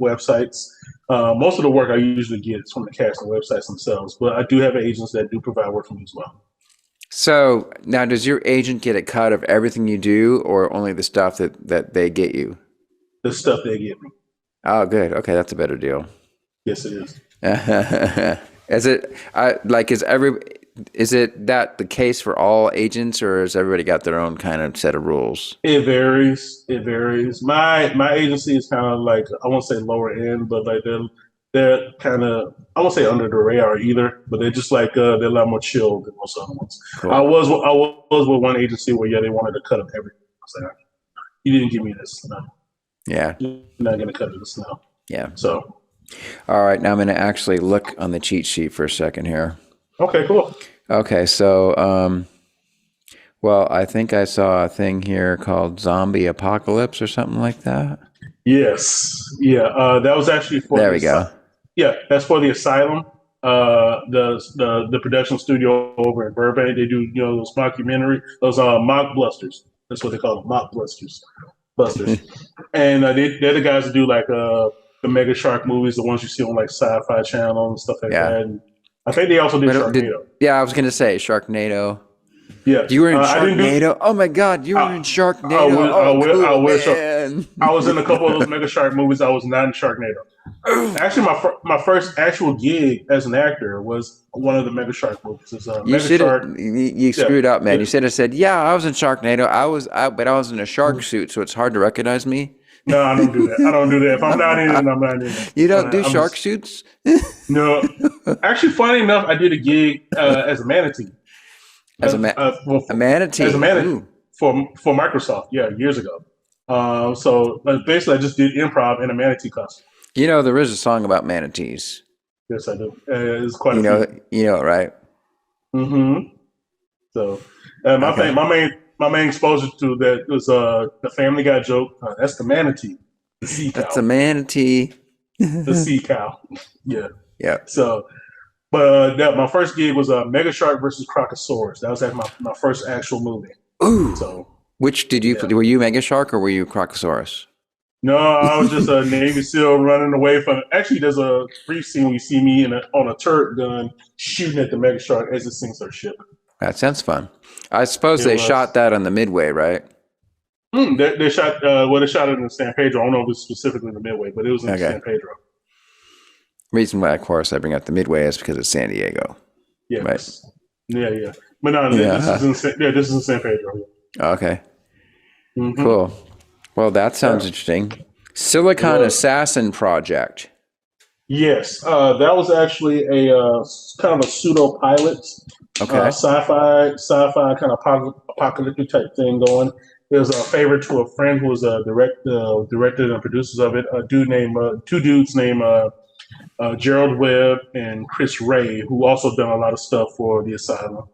websites. Most of the work I usually get is from the casting websites themselves, but I do have agents that do provide work for me as well. So now, does your agent get a cut of everything you do, or only the stuff that they get you? The stuff they get me. Oh, good. Okay, that's a better deal. Yes, it is. Is it is it that the case for all agents, or has everybody got their own kind of set of rules? It varies. My agency is kind of like, I won't say lower end, but like they're kind of, I won't say under the radar either, but they're just like they're a lot more chill than most other ones. Cool. I was with one agency where they wanted to cut up everything. I was like, you didn't give me this. No. Yeah. You're not gonna cut this now. Yeah. So. All right, now I'm going to actually look on the cheat sheet for a second here. Okay, cool. Okay, so, well, I think I saw a thing here called Zombie Apocalypse or something like that. Yes. Yeah, that was actually for There we go. Yeah, that's for the Asylum. The production studio over in Burbank. They do, those mockumentary, those mock blusters. That's what they call them, mock blusters. And they're the guys that do like the Mega Shark movies, the ones you see on like Sci-Fi Channel and stuff like that. And I think they also did Sharknado. I was going to say Sharknado. Yeah, You were in I didn't do. Sharknado. Oh my God, you were in I Sharknado. wish, I Oh, wish, I cool, wish man. I was in a couple of those Mega Shark movies. I was not in Sharknado. Actually, my first actual gig as an actor was one of the Mega Shark movies. It's You Mega should have. Shark. You Yeah, screwed up, man. yeah. You should have said, "Yeah, I was in Sharknado. But I was in a shark suit, so it's hard to recognize me." No, I don't do that. I don't do that. If I'm not in it, I'm not in it. You don't do I'm shark just suits? no. Actually, funny enough, I did a gig as a manatee. As Well, a as a manatee. manatee Ooh. for Microsoft. Yeah, years ago. So basically, I just did improv in a manatee costume. You know, there is a song about manatees. Yes, I do. There's quite a few. You know it, right? Mm-hmm. So, Okay. my main exposure to that was the Family Guy joke. That's the manatee, the sea That's cow, a manatee. the sea cow. Yeah. Yeah. So, but my first gig was Mega Shark versus Crocosaurus. That was like my first actual movie. Ooh. So, Which did you yeah. play? Were you Mega Shark or were you Crocosaurus? No, I was just a Navy SEAL running away from. Actually, there's a brief scene where you see me on a turret gun shooting at the Mega Shark as it sinks our ship. That sounds fun. I suppose It they was. shot that on the Midway, right? They shot. They shot it in San Pedro. I don't know if it was specifically in the Midway, but it was in Okay. San Pedro. Reason why, of course, I bring up the Midway is because it's San Diego. Yes. Right. Yeah. But no, Yeah. this is in San Pedro. Okay. Mm-hmm. Cool. Well, that sounds Yeah. interesting. Silicon Assassin Project. Yes, that was actually a kind of a pseudo pilot, Okay. sci-fi kind of apocalyptic type thing going. It was a favor to a friend who was a director and producers of it. Two dudes named Gerald Webb and Chris Ray, who also done a lot of stuff for the Asylum,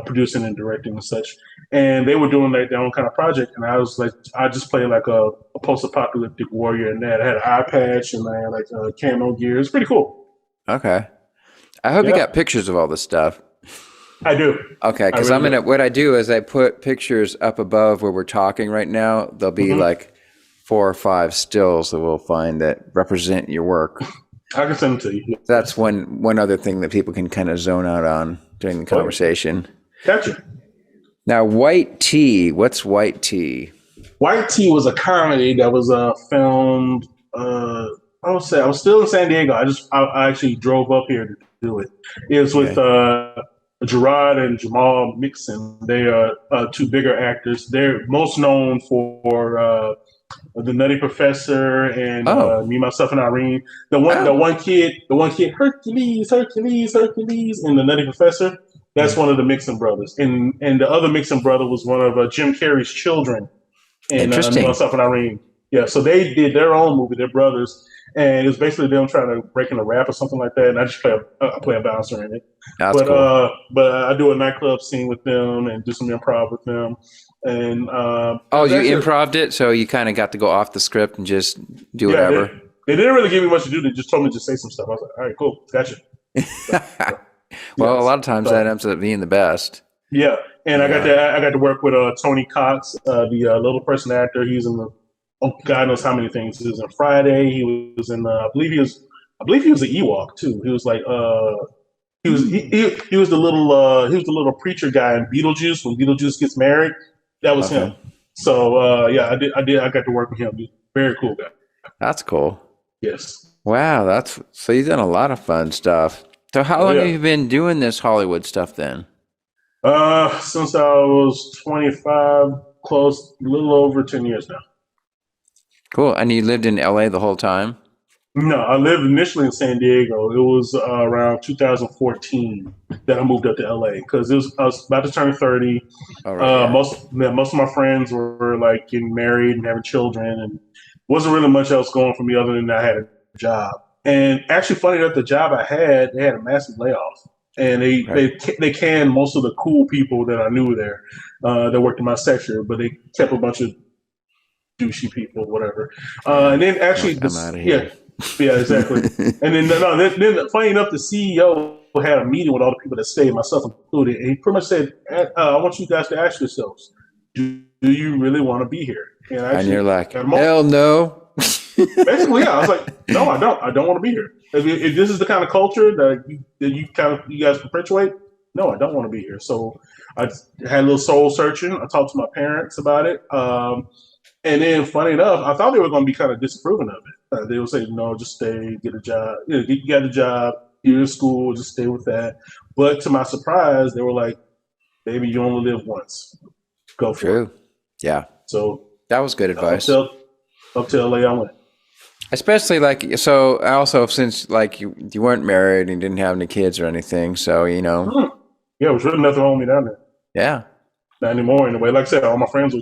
producing and directing and such. And they were doing like their own kind of project, and I was like, I just played like a post-apocalyptic warrior in that. I had an eye patch and I had like camo gear. It's pretty cool. Okay. I hope you Yeah, got pictures of all this stuff. I do. Okay, I because really do. what I do is I put pictures up above where we're talking right now. There'll be Mhm. like 4 or 5 stills that we'll find that represent your work. I can send them to you. That's one other thing that people can kind of zone out on during the conversation. Gotcha. Now, White Tea. What's White Tea? White Tea was a comedy that was filmed. I would say I was still in San Diego. I actually drove up here to do it. It was with Okay. Gerard and Jamal Mixon. They are two bigger actors. They're most known for the Nutty Professor and Oh. Me, Myself, and Irene. Oh. The one kid, Hercules, and the Nutty Professor. That's one of the Mixon brothers, and the other Mixon brother was one of Jim Carrey's children in Me, Interesting. Myself, and Irene. Yeah, so they did their own movie, their brothers, and it was basically them trying to break in a rap or something like that. And I just play a bouncer in it. That's cool. But I do a nightclub scene with them and do some improv with them. And Oh, you that's it. improved it, so you kind of got to go off the script and just do Yeah, whatever. they didn't really give me much to do. They just told me to say some stuff. I was like, all right, cool, gotcha. Well, Yes. a lot of times So, that ends up being the best. yeah, and Yeah. I got to work with Tony Cox, the little person actor. He's in the God knows how many things. He was in Friday. He was in I believe he was an Ewok too. He was like he was the little preacher guy in Beetlejuice when Beetlejuice gets married. That was him. Okay. So yeah, I got to work with him. He's a very cool guy. That's cool. Yes. Wow, so you've done a lot of fun stuff. So how Oh long have yeah. you been doing this Hollywood stuff then? Since I was 25, close a little over 10 years now. Cool. And you lived in LA the whole time? No, I lived initially in San Diego. It was around 2014 that I moved up to LA because I was about to turn 30. Oh, right, yeah. Most of my friends were like getting married and having children, and wasn't really much else going for me other than I had a job. And actually, funny enough, the job I had, they had a massive layoff, and Right. they canned most of the cool people that I knew there that worked in my sector, but they kept a bunch of douchey people, whatever. And then actually, I'm out of yeah, here. yeah, exactly. And then funny enough, the CEO had a meeting with all the people that stayed, myself included, and he pretty much said, "I want you guys to ask yourselves, do you really want to be here?" And And you're like, got hell no. basically, yeah, I was like, "No, I don't. I don't want to be here. If this is the kind of culture that you guys perpetuate, no, I don't want to be here. So I had a little soul searching. I talked to my parents about it. And then, funny enough, I thought they were going to be kind of disapproving of it. They would say, "No, just stay, get a job. You got a job. You're in school. Just stay with that." But to my surprise, they were like, "Baby, you only live once. Go for it." True. Yeah. So That was good advice. up to LA, I went. Especially like, so also since like you weren't married and didn't have any kids or anything. So, Yeah, it was really nothing wrong with me down there. yeah. Not anymore, anyway. Like I said, all my friends were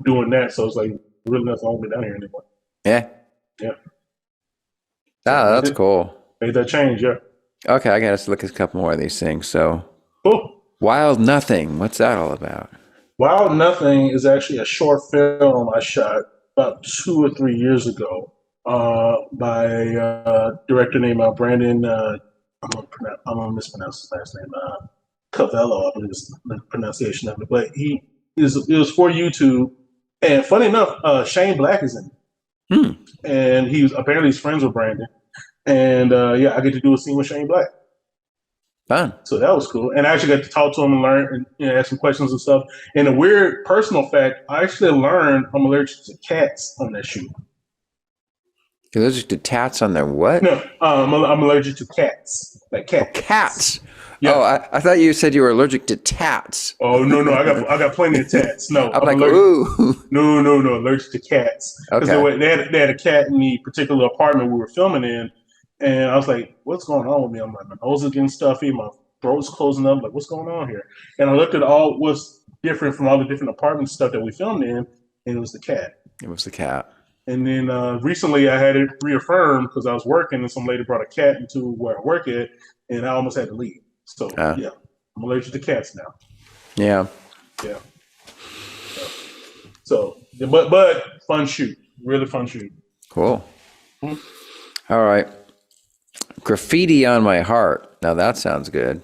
doing that, so it's like really nothing wrong with me down here anymore. Yeah. Yeah. Ah, that's cool. Made that change, yeah. Okay. I got to look at a couple more of these things. So Cool. Wild Nothing. What's that all about? Wild Nothing is actually a short film I shot about 2 or 3 years ago by a director named Brandon. I'm gonna mispronounce his last name. Cavello, I believe is the pronunciation of it. But it was for YouTube. And funny enough, Shane Black is in it. And apparently he's friends with Brandon. And I get to do a scene with Shane Black. Fun. So that was cool. And I actually got to talk to him and learn and ask some questions and stuff. And a weird personal fact, I actually learned I'm allergic to cats on that shoot. You're allergic to tats on their what? No, I'm allergic to cats. Like cats. Oh, cats. Yeah. Oh, I thought you said you were allergic to tats. Oh no, I got plenty of tats. No, I'm like, allergic. ooh. No, allergic to cats. Because they had a cat in the particular apartment we were filming in. And I was like, what's going on with me? I'm like, my nose is getting stuffy, my throat's closing up. Like, what's going on here? And I looked at what's different from all the different apartment stuff that we filmed in, and it was the cat. It was the cat. And then recently I had it reaffirmed because I was working and some lady brought a cat into where I work at, and I almost had to leave. So, yeah, I'm allergic to cats now. Yeah. Yeah. So, but fun shoot. Really fun shoot. Cool. All right. Graffiti on My Heart. Now that sounds good.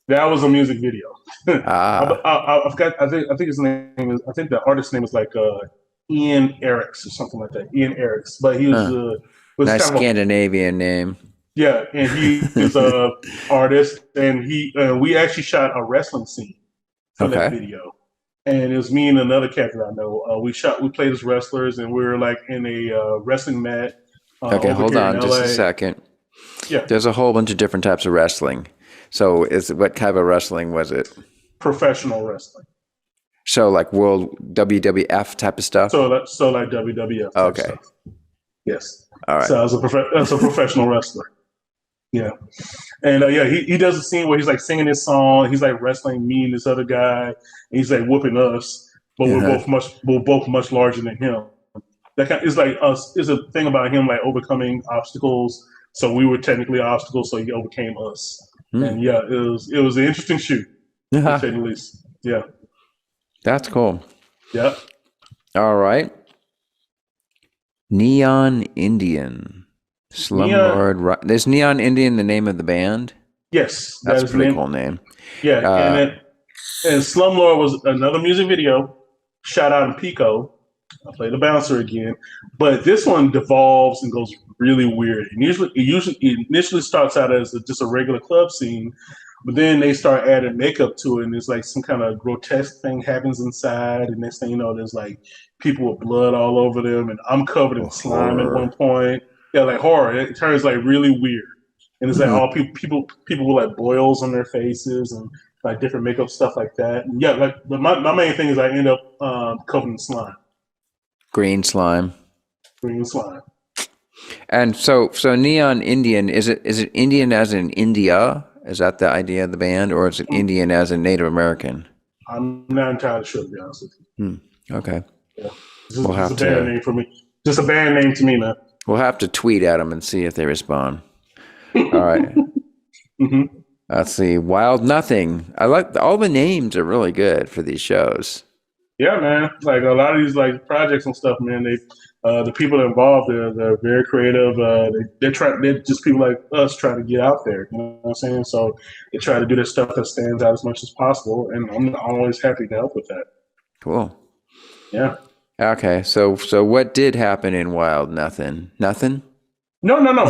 That was a music video. Ah. I think his name is. I think the artist's name is like Ian Eriks or something like that. Ian Eriks, but he was nice kind of Scandinavian name. Yeah, and he is a artist, and we actually shot a wrestling scene for that video. And it was me and another cat that I know. We played as wrestlers, and we were like in a wrestling mat. Okay, hold on just a second. Yeah. There's a whole bunch of different types of wrestling. So what type of wrestling was it? Professional wrestling. So like world WWF type of stuff? So like WWF type stuff. Yes. All right. So I was a professional wrestler. Yeah. And he does a scene where he's like singing this song. He's like wrestling me and this other guy. And he's like whooping us, but we're both much larger than him. That kind of, it's like it's a thing about him like overcoming obstacles. So we were technically obstacles, so he overcame us. And yeah, it was an interesting shoot, to say the least. Yeah. That's cool. Yeah. All right. Neon Indian. Slumlord. Is Neon Indian the name of the band? Yes. That's a pretty cool name. Yeah. And Slumlord was another music video shot out in Pico. I played the bouncer again. But this one devolves and goes really weird. And it initially starts out as just a regular club scene, but then they start adding makeup to it, and there's like some kind of grotesque thing happens inside, and next thing you know, there's like people with blood all over them, and I'm covered in slime at one point. Yeah, like horror. It turns like really weird, and it's like all people with like boils on their faces and like different makeup stuff like that. And yeah, like but my main thing is I end up covered in slime. Green slime. Green slime. And so Neon Indian, is it Indian as in India? Is that the idea of the band, or is it Indian as in Native American? I'm not entirely sure, to be honest with you. Okay. Yeah. It's a band name for me. Just a band name to me, man. We'll have to tweet at them and see if they respond. All right. Let's see. Wild Nothing. I like all the names are really good for these shows. Yeah, man. Like a lot of these like projects and stuff, man. The people involved, they're very creative. They're just people like us trying to get out there. You know what I'm saying? So they try to do the stuff that stands out as much as possible, and I'm always happy to help with that. Cool. Yeah. Okay. So what did happen in Wild Nothing? Nothing? No, no, no.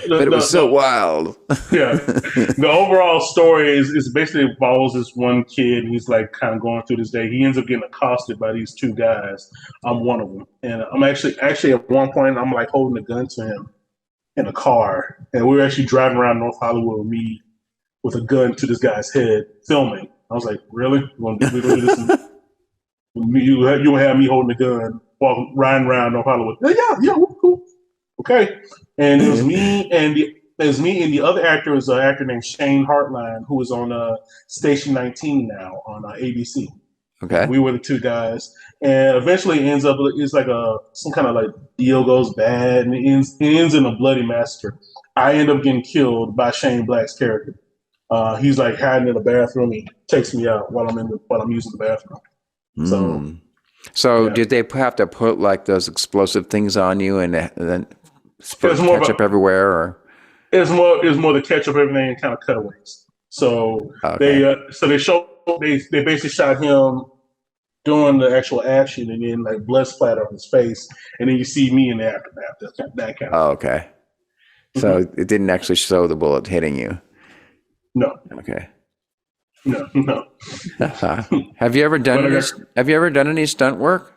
But it was so wild. Yeah, the overall story is basically involves this one kid. He's like kind of going through this day. He ends up getting accosted by these two guys. I'm one of them, and I'm actually at one point I'm like holding a gun to him in a car, and we were actually driving around North Hollywood with me with a gun to this guy's head, filming. I was like, really? We gonna do this? You have me holding a gun while riding around North Hollywood? Yeah, cool. Okay, and it was me and the other actor is an actor named Shane Hartline, who is on Station 19 now on ABC. Okay. We were the two guys, and eventually it ends up it's like some kind of like deal goes bad, and it ends in a bloody massacre. I end up getting killed by Shane Black's character. He's like hiding in the bathroom. He takes me out while I'm using the bathroom. So did they have to put like those explosive things on you and then ketchup everywhere, or? It's more the ketchup everything and kind of cutaways. So they basically shot him doing the actual action, and then like blood splatter on his face, and then you see me in the aftermath. That kind of. Oh, okay. So it didn't actually show the bullet hitting you. No. Okay. No. Have you ever done any stunt work?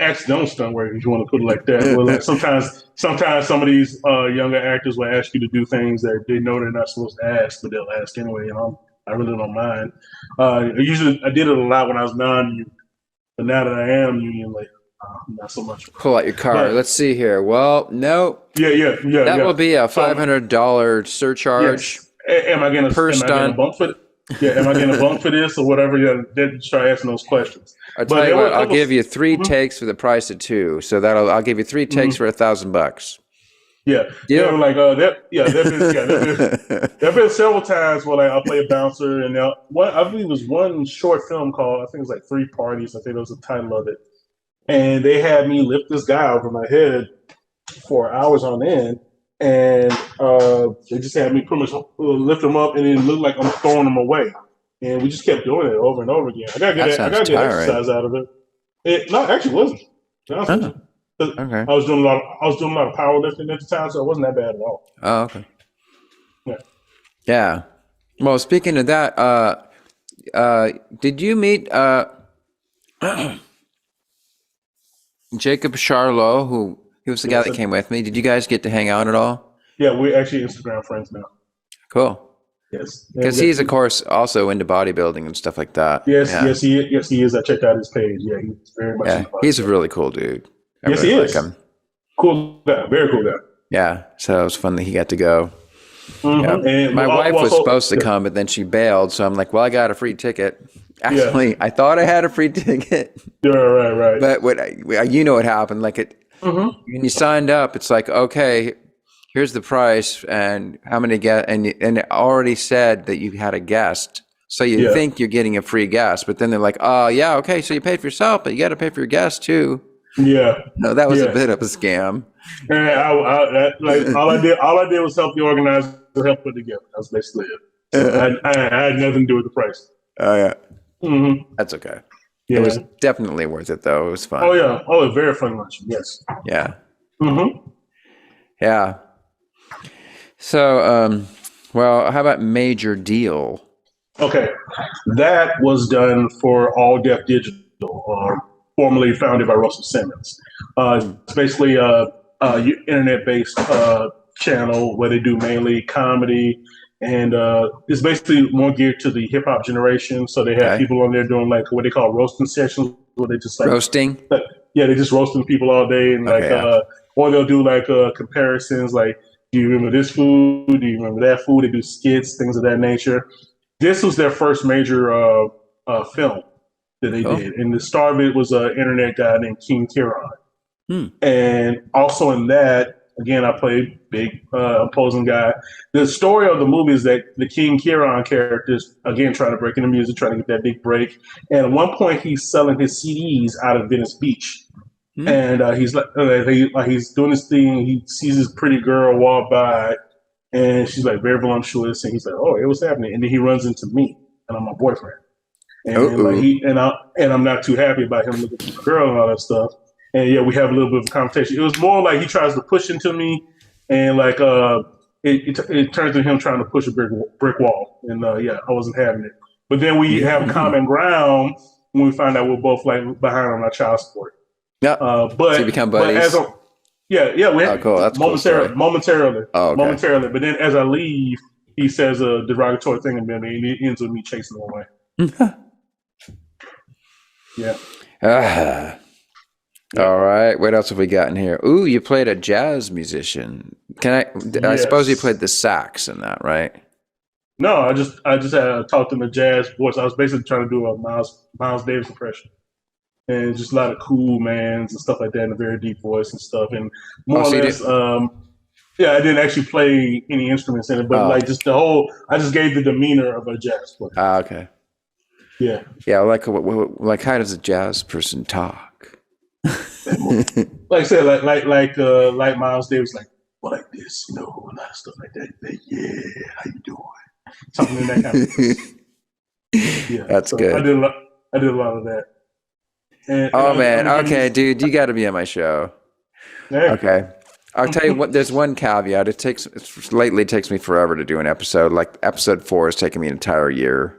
Accidental stunt work, if you want to put it like that. Well, like sometimes some of these younger actors will ask you to do things that they know they're not supposed to ask, but they'll ask anyway. I really don't mind. I did it a lot when I was non-union, but now that I am union, like not so much. Pull out your card. Let's see here. Well, no. Yeah. That will be a $500 surcharge. Yes. Am I getting a bump for it? Yeah, am I getting a bump for this or whatever? Yeah, they start asking those questions. I'll tell you what, I'll give you 3 takes for the price of 2. So I'll give you 3 takes for $1,000. Yeah, yeah, like there've been several times where like I'll play a bouncer, and I believe it was one short film called, I think it was like 3 Parties. I think that was the title of it, and they had me lift this guy over my head for hours on end. And they just had me pretty much lift them up, and it looked like I'm throwing them away. And we just kept doing it over and over again. I gotta get exercise out of it. It actually wasn't. Okay. I was doing a lot of powerlifting at the time, so it wasn't that bad at all. Oh, okay. Yeah. Well, speaking of that, did you meet Jacob Charlot, who? He was the guy that came with me. Did you guys get to hang out at all? Yeah, we're actually Instagram friends now. Cool. Yes. Because he's, of course, also into bodybuilding and stuff like that. Yes, he is. I checked out his page. Yeah, he's very much. Yeah, he's a really cool dude. I really like him. Cool guy. Very cool guy. Yeah, so it was fun that he got to go. Yeah. And my wife was supposed to come, but then she bailed. So I'm like, well, I got a free ticket. Actually, I thought I had a free ticket. Yeah, right. But what happened? Like when you signed up, it's like, okay, here's the price and how many and it already said that you had a guest. So you think you're getting a free guest, but then they're like, oh yeah, okay, so you paid for yourself, but you got to pay for your guest too. Yeah. No, that was a bit of a scam. And all I did was help the organizer help put it together. That's basically it. So I had nothing to do with the price. Oh yeah. That's okay. Yeah. It was definitely worth it, though. It was fun. Oh, yeah. Oh, a very fun lunch. Yes. Yeah. Yeah. So, well, how about Major Deal? Okay. That was done for All Def Digital, formerly founded by Russell Simmons. It's basically a internet-based channel where they do mainly comedy. And it's basically more geared to the hip hop generation. So they have people on there doing like what they call roasting sessions, where they just like roasting. They just roasting people all day, and or they'll do like comparisons, like, do you remember this food? Do you remember that food? They do skits, things of that nature. This was their first major film that they did, and the star of it was an internet guy named King Kieran. And also in that. Again, I played big opposing guy. The story of the movie is that the King Kieran character is, again, trying to break into music, trying to get that big break. And at one point, he's selling his CDs out of Venice Beach. And he's doing this thing. He sees this pretty girl walk by, and she's like very voluptuous. And he's like, "Oh, hey, what's happening?" And then he runs into me, and I'm my boyfriend. And I'm not too happy about him looking at the girl and all that stuff. and yeah, we have a little bit of a conversation. It was more like he tries to push into me, and like it turns to him trying to push a brick wall, and yeah, I wasn't having it. But then we have common ground when we find out we're both like behind on our child support. Yep. So you become buddies. Yeah, we Oh, cool. That's cool. Momentarily. Oh, okay. Momentarily. But then as I leave, he says a derogatory thing about me, and it ends with me chasing him away. Yeah. All right. What else have we got in here? Ooh, you played a jazz musician. I suppose you played the sax in that, right? No, I just talked in a jazz voice. I was basically trying to do a Miles Davis impression. And just a lot of cool mans and stuff like that in a very deep voice and stuff. And more or less, I didn't actually play any instruments in it, but like just I just gave the demeanor of a jazz player. Okay. Yeah. Yeah, like how does a jazz person talk? Like I said, like Miles Davis, like, well, like this, a lot of stuff like that. Like, yeah, how you doing? Something in that kind of place. Yeah. That's good. I did a lot of that. And man. Okay, dude, you got to be on my show. Hey. Okay. I'll tell you what, there's one caveat. It takes me forever to do an episode. Like episode 4 has taken me an entire year.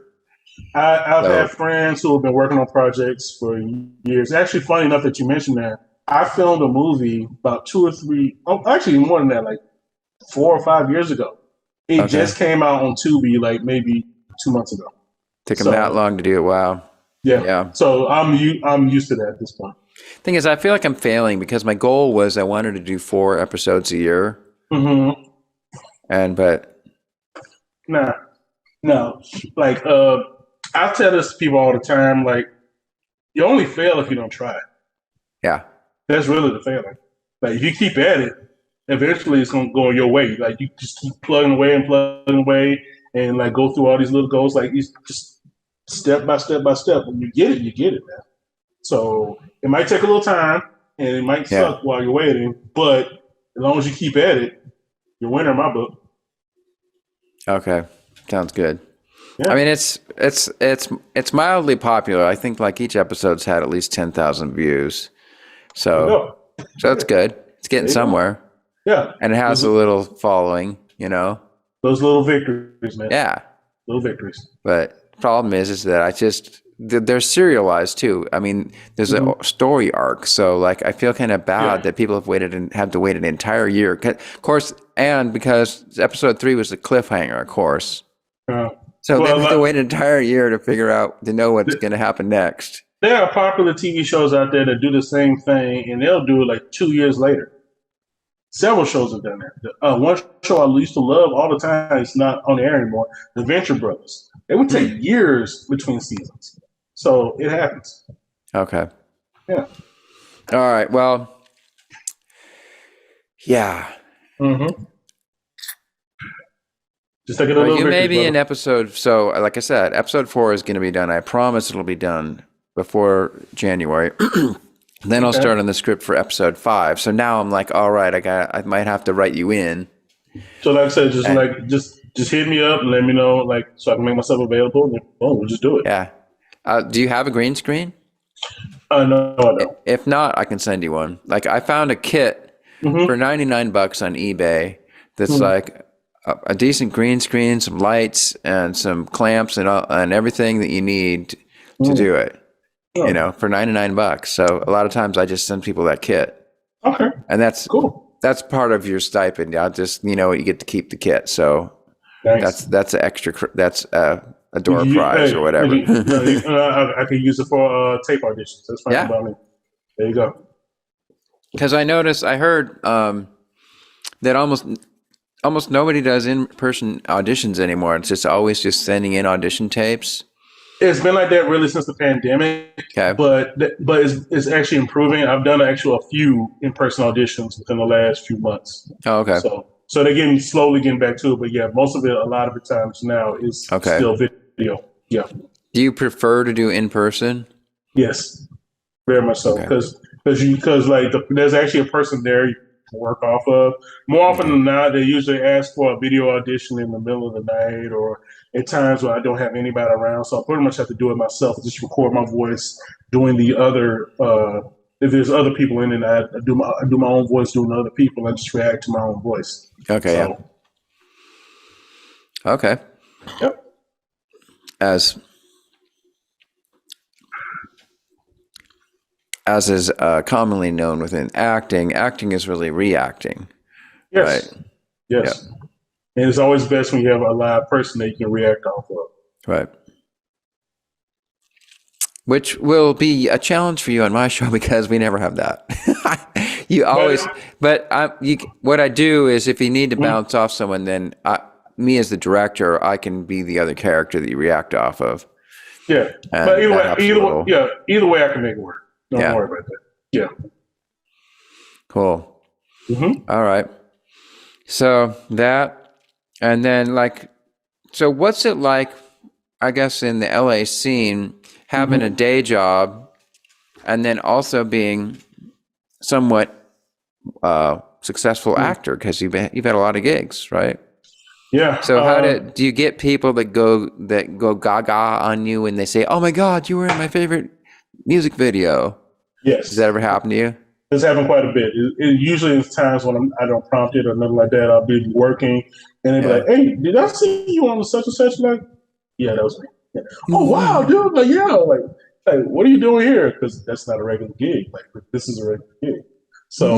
I've had friends who have been working on projects for years. Actually, funny enough that you mentioned that, I filmed a movie about 2 or 3, actually more than that, like 4 or 5 years ago. It just came out on Tubi like maybe 2 months ago. Took them that long to do it. Wow. Yeah. So I'm used to that at this point. Thing is, I feel like I'm failing because my goal was I wanted to do 4 episodes a year. Mm-hmm. No. Like I tell this to people all the time. Like, you only fail if you don't try. Yeah. That's really the failing. Like, if you keep at it, eventually it's gonna go your way. Like, you just keep plugging away, and like go through all these little goals. Like, you just step by step. When you get it, man. So it might take a little time, and it might suck while you're waiting. But as long as you keep at it, you're a winner in my book. Okay, sounds good. Yeah. I mean, it's mildly popular. I think like each episode's had at least 10,000 views. So that's good. It's getting somewhere. Yeah. And it has a little following, Those little victories, man. Yeah. Little victories. But the problem is that they're serialized too. I mean, there's a story arc. So like, I feel kind of bad that people have to wait an entire year. Of course, and because episode 3 was the cliffhanger, of course. So they have to wait an entire year to know what's going to happen next. There are popular TV shows out there that do the same thing, and they'll do it like 2 years later. Several shows have done that. One show I used to love all the time, it's not on the air anymore, The Venture Brothers. It would take years between seasons. So it happens. Okay. Yeah. All right. Well, yeah. Mm-hmm. Just take it a little you bit. may be in episode. So, like I said, episode 4 is going to be done. I promise it'll be done before January. Then I'll start on the script for episode 5. So now I'm like, all right, I might have to write you in. So like I said, just hit me up and let me know, like, so I can make myself available. And we'll just do it. Yeah. Do you have a green screen? No, I don't. If not, I can send you one. Like, I found a kit for $99 on eBay that's like a decent green screen, some lights, and some clamps and everything that you need to do it. For $99. So a lot of times I just send people that kit. Okay. And that's cool. That's part of your stipend. I'll just, you get to keep the kit. So that's an extra, that's a door prize or whatever. I can use it for tape auditions. That's fine by me. There you go. Because I heard that almost nobody does in-person auditions anymore. It's just always just sending in audition tapes. It's been like that really since the pandemic, but it's actually improving. I've done a few in-person auditions within the last few months. Oh, okay. So they're slowly getting back to it, but yeah, most of it, a lot of the times now is still video. Yeah. Do you prefer to do in-person? Yes, very much so. Because there's actually a person there you can work off of. More often than not, they usually ask for a video audition in the middle of the night or at times when I don't have anybody around. So I pretty much have to do it myself, just record my voice doing the other if there's other people in it, I do my own voice doing other people. I just react to my own voice. Okay. So, Yeah. Okay. yep. As is commonly known within acting is really reacting. Yes. Right. Yes. Yep. And it's always best when you have a live person that you can react off of. Right. Which will be a challenge for you on my show because we never have that. You always, what I do is if you need to bounce off someone, then me as the director, I can be the other character that you react off of. Yeah, And but either way, I can make it work. Don't worry about that. Yeah. Cool. Mm-hmm. All right. So that, and then so what's it like, I guess, in the LA scene, having a day job and then also being somewhat successful actor because you've had a lot of gigs, right? Yeah. So do you get people that go gaga on you and they say, "Oh my God, you were in my favorite music video"? Yes. Does that ever happen to you? It's happened quite a bit. It usually is times when I don't prompt it or nothing like that. I'll be working and they'll be like, "Hey, did I see you on the such and such?" Like, yeah, that was me. Yeah. Oh wow, dude! Like, yeah, like, what are you doing here? Because that's not a regular gig. Like, this is a regular gig. So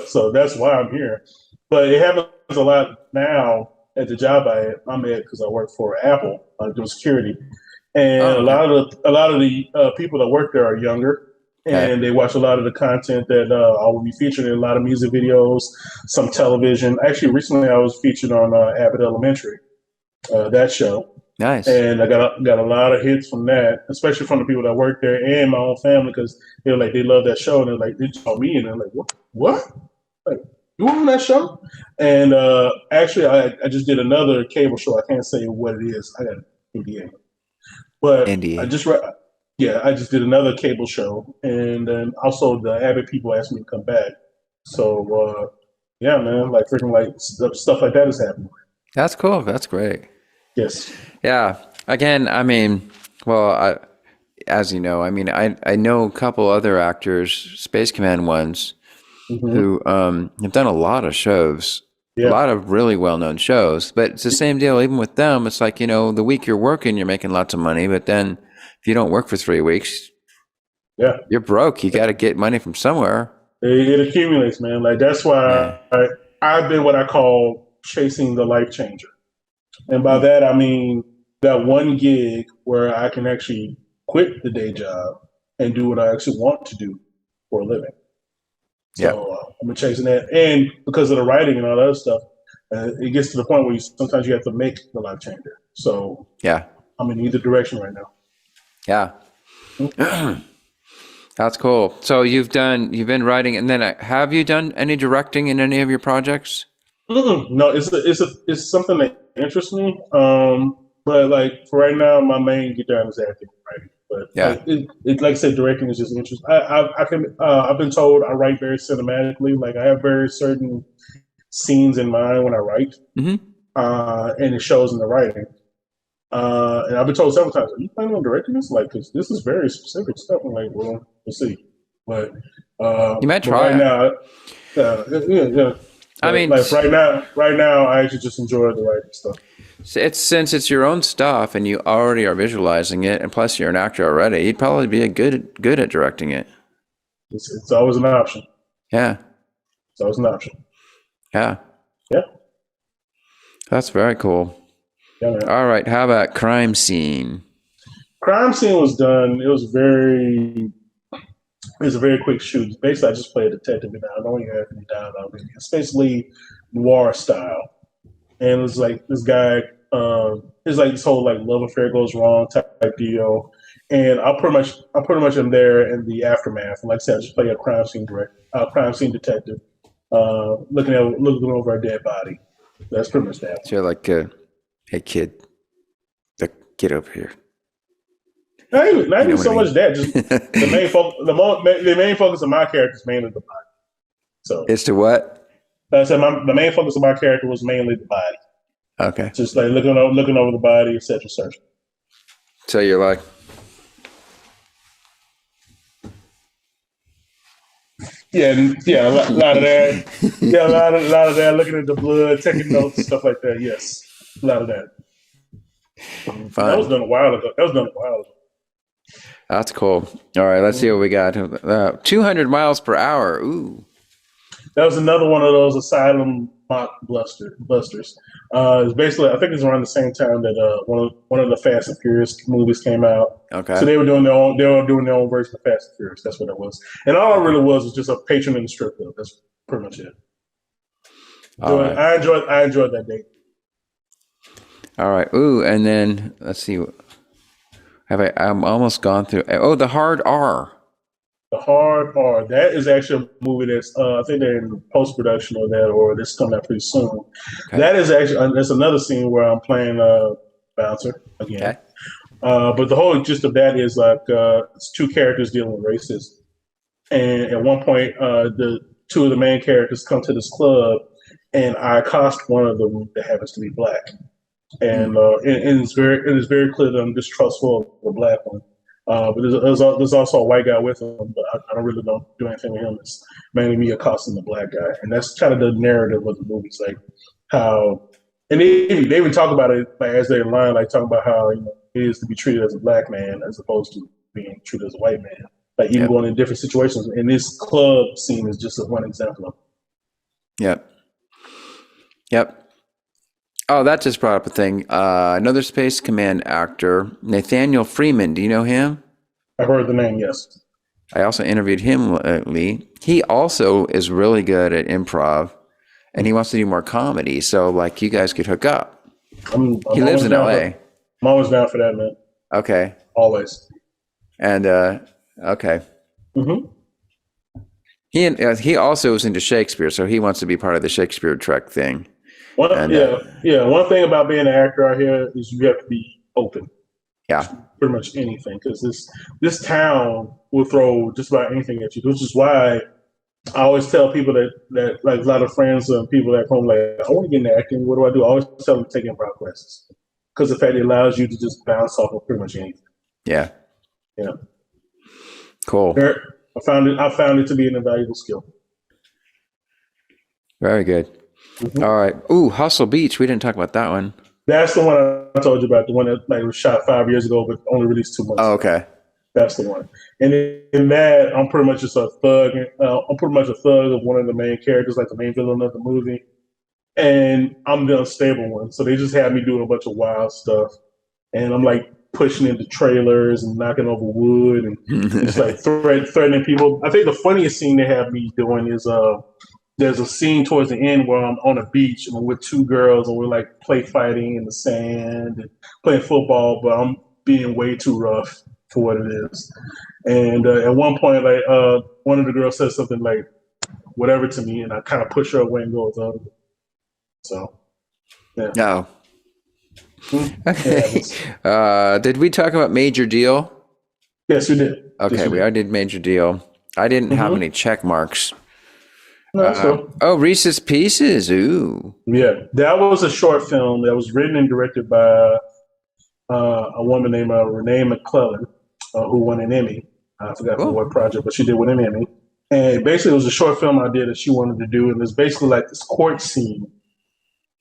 so that's why I'm here. But it happens a lot now at the job I'm at because I work for Apple doing security, and a lot of the people that work there are younger, and they watch a lot of the content that I will be featured in a lot of music videos, some television. Actually, recently I was featured on Abbott Elementary, that show. Nice. And I got a lot of hits from that, especially from the people that work there and my own family, because they're like, they love that show, and they're like, they saw me, and they're like, what? Like, you were on that show? And actually, I just did another cable show. I can't say what it is. I got NDA, but NDA. I just did another cable show, and then also the Abbott people asked me to come back. So yeah, man, like freaking like stuff like that is happening. That's cool. That's great. Yes. Yeah. Again, I mean, well, as you know, I mean, I know a couple other actors, Space Command ones, who have done a lot of shows, a lot of really well-known shows. But it's the same deal. Even with them, it's like, the week you're working, you're making lots of money. But then if you don't work for 3 weeks, you're broke. You got to get money from somewhere. It accumulates, man. Like, that's why I've been what I call chasing the life changer. And by that, I mean that one gig where I can actually quit the day job and do what I actually want to do for a living. So I've been chasing that. And because of the writing and all that other stuff, it gets to the point where sometimes you have to make the life changer. So I'm in either direction right now. Yeah. That's cool. So you've been writing, and then have you done any directing in any of your projects? No, it's something that interests me. But like for right now, my main get down is acting, writing. But like I said, directing is just interesting. I've been told I write very cinematically. Like I have very certain scenes in mind when I write, and it shows in the writing. And I've been told several times, "Are you planning on directing this? Like, because this is very specific stuff." I'm like, "Well, we'll see." But you might try right now. I mean, like right now, I actually just enjoy the writing stuff. Since it's your own stuff and you already are visualizing it, and plus you're an actor already, you'd probably be good at directing it. It's always an option. Yeah. It's always an option. Yeah. Yeah. That's very cool. Yeah, man. All right. How about Crime Scene? Crime Scene was done. It was a very quick shoot. Basically, I just play a detective, and I don't even have any dialogue. It's basically noir style, and it's like this guy. It's like this whole like love affair goes wrong type deal, and I pretty much am there in the aftermath. And like I said, I just play a crime scene detective, looking over a dead body. That's pretty much that. So you're like, hey kid, get over here. Not even so much that. Just the main focus of my character is mainly the body. So it's to what? I said the main focus of my character was mainly the body. Okay. Just like looking over the body, etc. So you're like, Yeah, a lot of that. Yeah, a lot of that. Looking at the blood, taking notes, stuff like that. Yes, a lot of that. That was Fun. done a while ago. That was done a while ago. That's cool. All right, let's see what we got. 200 miles per hour. Ooh. That was another one of those asylum mock busters. It's basically, I think it's around the same time that one of the Fast and Furious movies came out. Okay. So they were doing their own version of Fast and Furious. That's what it was. And all it really was just a patron in the strip club. That's pretty much it. All right. I enjoyed that date. All right. Ooh, and then let's see. I'm almost gone through. Oh, The Hard R. The Hard R. That is actually a movie that's I think they're in post production of that, or this coming out pretty soon. Okay. That is actually that's another scene where I'm playing Belser again. Okay. But the whole gist of that is like it's two characters dealing with racism, and at one point the two of the main characters come to this club, and I accost one of them that happens to be black, and it's very clear that I'm distrustful of the black one. But there's also a white guy with him, but I don't really do anything with him. It's mainly me accosting the black guy, and that's kind of the narrative of the movie. It's like how, and they even talk about it like as they're in line, like talking about how it is to be treated as a black man as opposed to being treated as a white man. Like even going in different situations, and this club scene is just one example of it. Yep. Oh, that just brought up a thing. Another Space Command actor, Nathaniel Freeman. Do you know him? I've heard the name, yes. I also interviewed him lately. He also is really good at improv, and he wants to do more comedy. So, like, you guys could hook up. He lives in LA. I'm always down for that, man. Okay. Always. And, okay. Mm-hmm. He also is into Shakespeare, so he wants to be part of the Shakespeare Trek thing. One thing about being an actor out here is you have to be open. Yeah. Pretty much anything, because this town will throw just about anything at you, which is why I always tell people that like a lot of friends and people that come like, I want to get into acting. What do? I always tell them to take improv classes, because the fact it allows you to just bounce off of pretty much anything. Yeah. Yeah. Cool. I found it to be an invaluable skill. Very good. Mm-hmm. All right. Ooh, Hustle Beach. We didn't talk about that one. That's the one I told you about. The one that was shot 5 years ago, but only released 2 months. Oh, okay. Ago. That's the one. And in that, I'm pretty much just a thug. I'm pretty much a thug of one of the main characters, like the main villain of the movie. And I'm the unstable one. So they just had me doing a bunch of wild stuff. And I'm like pushing into trailers and knocking over wood and just like threatening people. I think the funniest scene they have me doing is there's a scene towards the end where I'm on a beach and I'm with 2 girls and we're like play fighting in the sand and playing football, but I'm being way too rough for what it is. And at one point, like one of the girls says something like whatever to me, and I kind of push her away and go with the other. So, yeah. No. Okay. Did we talk about Major Deal? Yes, we did. Okay, yes, we already did Major Deal. I didn't have any check marks. Reese's Pieces. Ooh. Yeah, that was a short film that was written and directed by a woman named Renee McClellan, who won an Emmy. I forgot for what project, but she did win an Emmy. And basically, it was a short film I did that she wanted to do. And it's basically like this court scene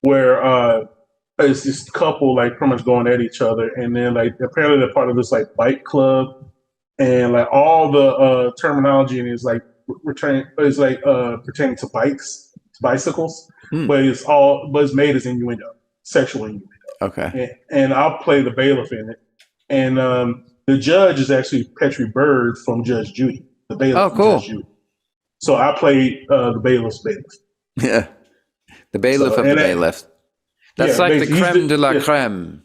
where it's this couple like pretty much going at each other. And then like apparently they're part of this like bike club. And like all the terminology in it is like pertaining to bicycles, but it's made as innuendo, sexual innuendo. Okay. And I'll play the bailiff in it. And the judge is actually Petrie Bird from Judge Judy, the bailiff from Judge Judy. So I played the bailiff's bailiff. Yeah. The bailiff of the bailiff. That's like the creme de la creme.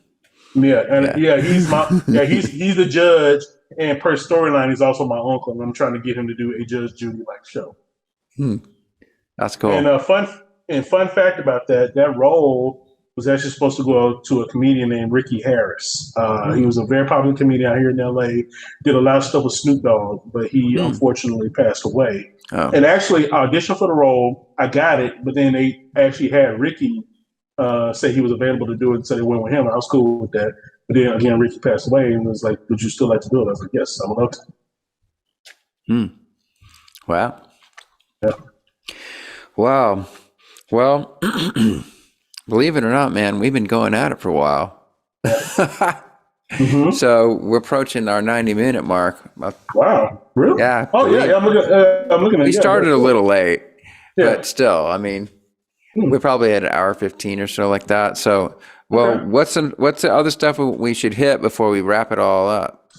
Yeah, and he's the judge, and per storyline, he's also my uncle, and I'm trying to get him to do a Judge Judy-like show. That's cool. And fun fact about that role was actually supposed to go to a comedian named Ricky Harris. He was a very popular comedian out here in LA, did a lot of stuff with Snoop Dogg, but he unfortunately passed away. Oh. And actually auditioned for the role, I got it, but then they actually had Ricky say he was available to do it, so they went with him. I was cool with that. But then again, Ricky passed away and was like, would you still like to do it? I was like, yes, I would love to. Wow. Yeah. Wow. Well, believe it or not, man, we've been going at it for a while. Mm-hmm. So we're approaching our 90-minute mark. Wow. Really? Yeah. Oh yeah, yeah. I'm looking at. We Yeah, started yeah, a cool. little late, Yeah. but still, I mean, Hmm. we probably had an hour 15 or so like that. So, well, Okay. what's the other stuff we should hit before we wrap it all up?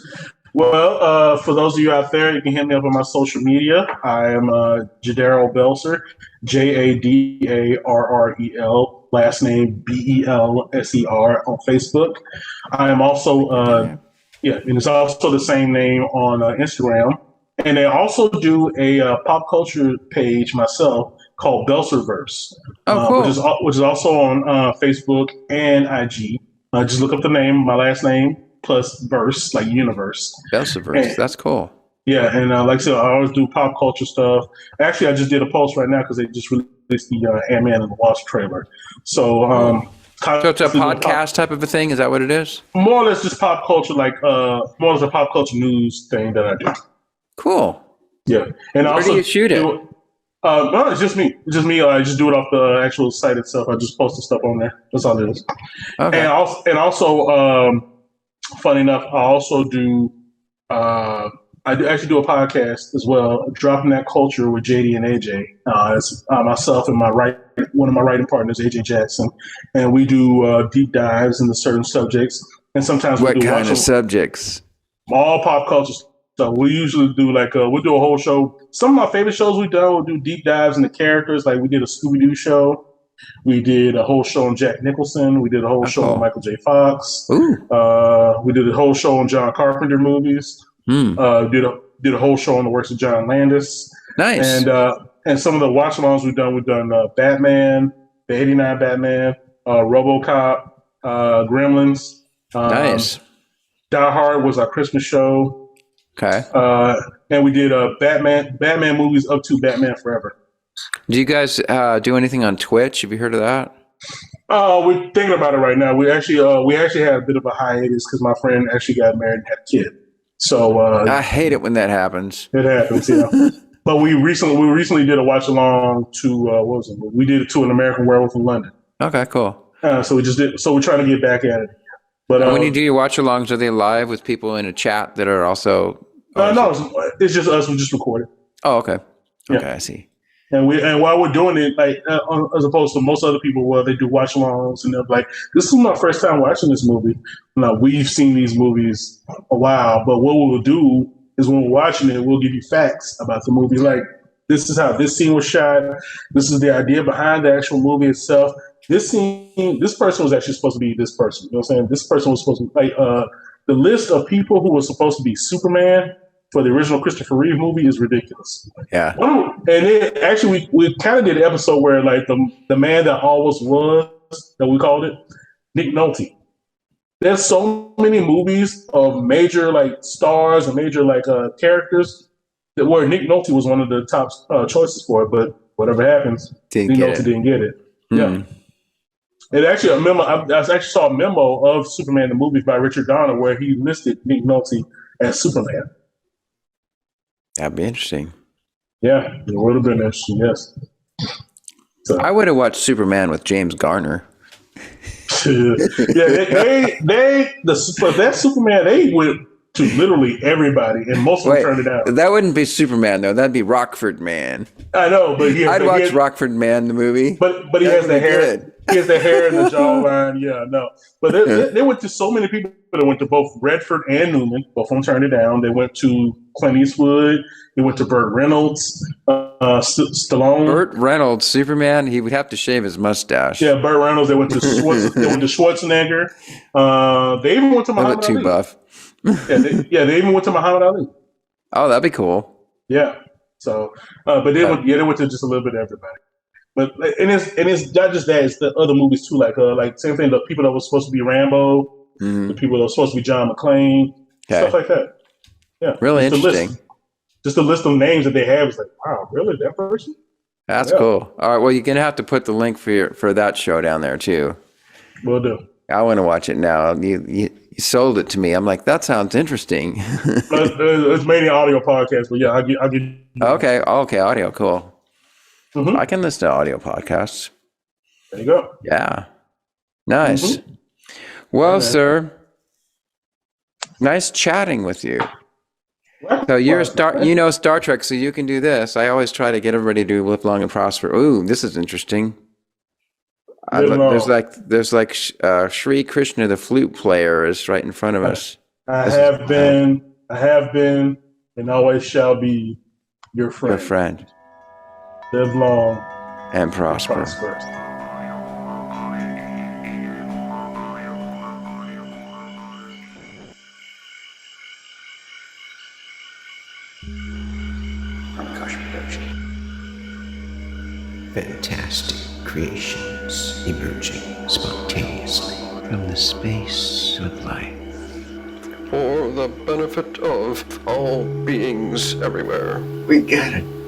Well, for those of you out there, you can hit me up on my social media. I am Jadarrel Belser, Jadarrel, last name Belser on Facebook. I am also, Yeah. yeah, and it's also the same name on Instagram. And I also do a pop culture page myself called Belserverse, Oh, cool. which is also on Facebook and IG. Just look up the name, my last name plus verse, like universe. Belserverse. And, That's cool. yeah, and like I said, I always do pop culture stuff. Actually, I just did a post right now because they just released the Ant-Man and the Wasp trailer. So, Cool. So it's a constantly doing podcast type of a thing. Is that what it is? more or less just pop culture, like more or less a pop culture news thing that I do. Cool. Yeah, and Where do also you shoot it? no, it's just me. It's just me. I just do it off the actual site itself. I just post the stuff on there. That's all it is. Okay. And also, funny enough, I also do. I do actually do a podcast as well, dropping that culture with JD and AJ. It's myself and one of my writing partners, AJ Jackson, and we do deep dives into certain subjects. And sometimes we What do kind of subjects? all pop culture stuff. We usually do we'll do a whole show. Some of my favorite shows we've done, we'll do deep dives into characters. Like we did a Scooby Doo show. We did a whole show on Jack Nicholson. We did a whole show on Michael J. Fox. Ooh. We did a whole show on John Carpenter movies. Did a whole show on the works of John Landis. Nice. And some of the watch-alongs we've done Batman, the '89 Batman, RoboCop, Gremlins. Nice. Die Hard was our Christmas show. Okay. And we did Batman movies up to Batman Forever. Do you guys do anything on Twitch? Have you heard of that? We're thinking about it right now. We actually had a bit of a hiatus because my friend actually got married and had a kid. So I hate it when that happens. it happens, yeah. But we recently did a watch along to what was it? We did it to An American Werewolf in London. Okay, cool. So we're trying to get back at it. But when you do your watch-alongs, are they live with people in a chat that are also? No, it's just us. We just record it. Oh, okay. Okay, Yeah. I see. And while we're doing it, like as opposed to most other people, where they do watch-alongs and they're like, "This is my first time watching this movie." Now we've seen these movies a while, but what we'll do is when we're watching it, we'll give you facts about the movie. Like, this is how this scene was shot. This is the idea behind the actual movie itself. This person was actually supposed to be this person. You know what I'm saying? This person was supposed to be like the list of people who were supposed to be Superman for the original Christopher Reeve movie is ridiculous. Yeah. And then actually we kind of did an episode where like the man that always was, that we called it, Nick Nolte. There's so many movies of major like stars and major like characters that where Nick Nolte was one of the top choices for it, but whatever happens, Nick Nolte didn't get it. Yeah. It actually I actually saw a memo of Superman the movie by Richard Donner where he listed Nick Nolte as Superman. That'd be interesting. Yeah, it would have been interesting. Yes. So. I would have watched Superman with James Garner. Yeah, that Superman, they went to literally everybody, and most of them turned it down. That wouldn't be Superman though. That'd be Rockford Man. I know, but I'd watch Rockford Man the movie. But he has the hair. Good. He has the hair and the jawline. Yeah, no. But they went to so many people. They went to both Redford and Newman. Both of them turned it down. They went to Clint Eastwood. They went to Burt Reynolds, Stallone. Burt Reynolds, Superman. He would have to shave his mustache. Yeah, Burt Reynolds. They went to Schwarzenegger. They even went to Muhammad Ali. Too buff. They even went to Muhammad Ali. Oh, that'd be cool. Yeah. So, but they went to just a little bit of everybody. But it's not just that; it's the other movies too. Like same thing. The people that were supposed to be Rambo, the people that were supposed to be John McClane, stuff like that. Yeah, really interesting. Just the list of names that they have is like, wow, really, that person? That's cool. All right, well, you're gonna have to put the link for that show down there too. Will do. I want to watch it now. You sold it to me. I'm like, that sounds interesting. It's mainly audio podcast, but yeah, I'll get. Okay, audio, cool. I can listen to audio podcasts. There you go. Yeah. Nice. Well, sir, nice chatting with you. So you're Star Trek, so you can do this. I always try to get everybody to live long and prosper. Ooh, this is interesting. There's like Sri Krishna, the flute player, is right in front of us. I have been, and always shall be your friend. Your friend. Live long and prosper. Pranakasha production. Fantastic creations emerging spontaneously from the space of life. For the benefit of all beings everywhere. We get it.